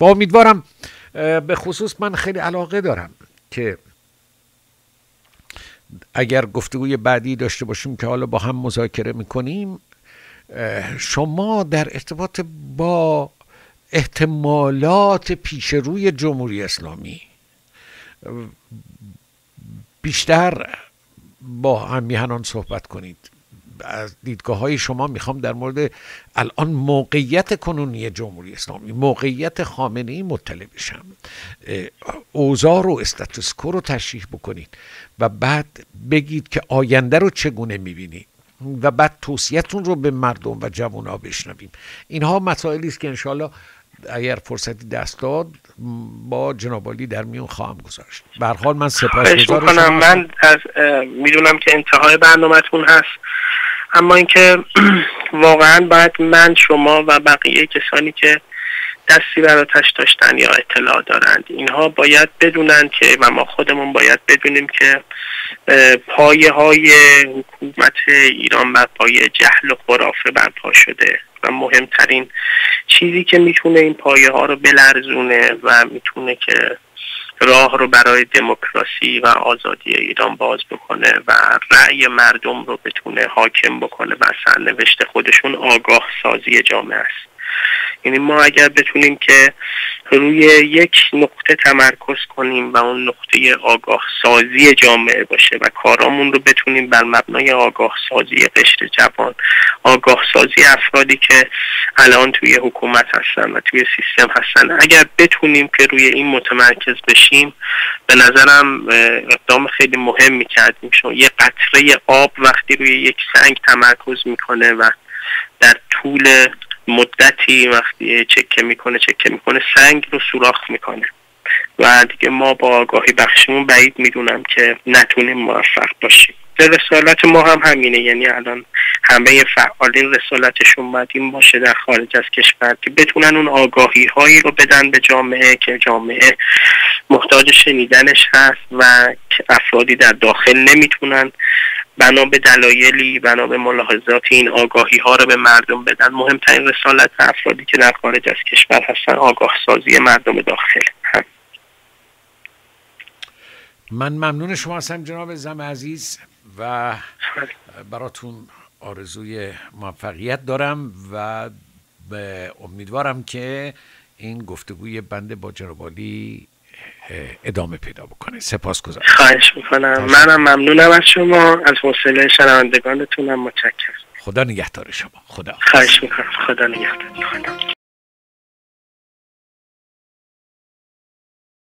و امیدوارم، به خصوص من خیلی علاقه دارم که اگر گفتگوی بعدی داشته باشیم که حالا با هم مذاکره میکنیم، شما در ارتباط با احتمالات پیش روی جمهوری اسلامی بیشتر با هم میهنان صحبت کنید. از دیدگاه های شما میخوام در مورد الان موقعیت کنونی جمهوری اسلامی، موقعیت خامنه‌ای مطلع بشم، اوضاع رو، استاتوس کو رو تشریح بکنید و بعد بگید که آینده رو چگونه میبینید و بعد توصیه‌تون رو به مردم و جوان‌ها بشنویم. اینها مسائلی است که انشالله اگر فرصتی دست داد با جناب عالی در میون خواهم گذاشت. به هر حال من سپاسگزارم. من میدونم که انتهای برنامه‌تون هست، اما اینکه واقعا باید من، شما و بقیه کسانی که دستی بر آتش داشتن یا اطلاع دارند، اینها باید بدونن که و ما خودمون باید بدونیم که پایه های حکومت ایران بر پایه جهل و خرافه برپا شده و مهمترین چیزی که میتونه این پایه ها رو بلرزونه و میتونه که راه رو برای دموکراسی و آزادی ایران باز بکنه و رأی مردم رو بتونه حاکم بکنه و سرنوشت خودشون آگاه سازی جامعه است. یعنی ما اگر بتونیم که روی یک نقطه تمرکز کنیم و اون نقطه آگاه سازی جامعه باشه و کارامون رو بتونیم بر مبنای آگاه سازی قشر جوان، آگاه سازی افرادی که الان توی حکومت هستن و توی سیستم هستن، اگر بتونیم که روی این متمرکز بشیم، به نظرم اقدام خیلی مهمی کردیم. چون یه قطره آب وقتی روی یک سنگ تمرکز میکنه و در طول مدتی وقتی چکه میکنه سنگ رو سوراخ میکنه و دیگه ما با آگاهی بخشیمون بعید میدونم که نتونیم موفق باشیم. رسالت ما هم همینه، یعنی الان همه فعالین رسالتشون باید این باشه در خارج از کشور که بتونن اون آگاهی هایی رو بدن به جامعه که جامعه محتاج شنیدنش هست و که افرادی در داخل نمیتونن بنا به دلایلی، بنا به ملاحظات این آگاهی ها رو به مردم بدن. مهمترین رسالت افرادی که در خارج از کشور هستن آگاه سازی مردم داخل هم. من ممنون شما هستم جناب زم عزیز و براتون آرزوی موفقیت دارم و امیدوارم که این گفتگوی بنده با جناب عالی ادامه پیدا بکنه. سپاسگزارم. خواهش میکنم. منم ممنونم از شما، از حوصله شنوندگانتونم متشکرم. خدا نگهدار شما. خدا. خواهش میکنم. خدا نگهدار.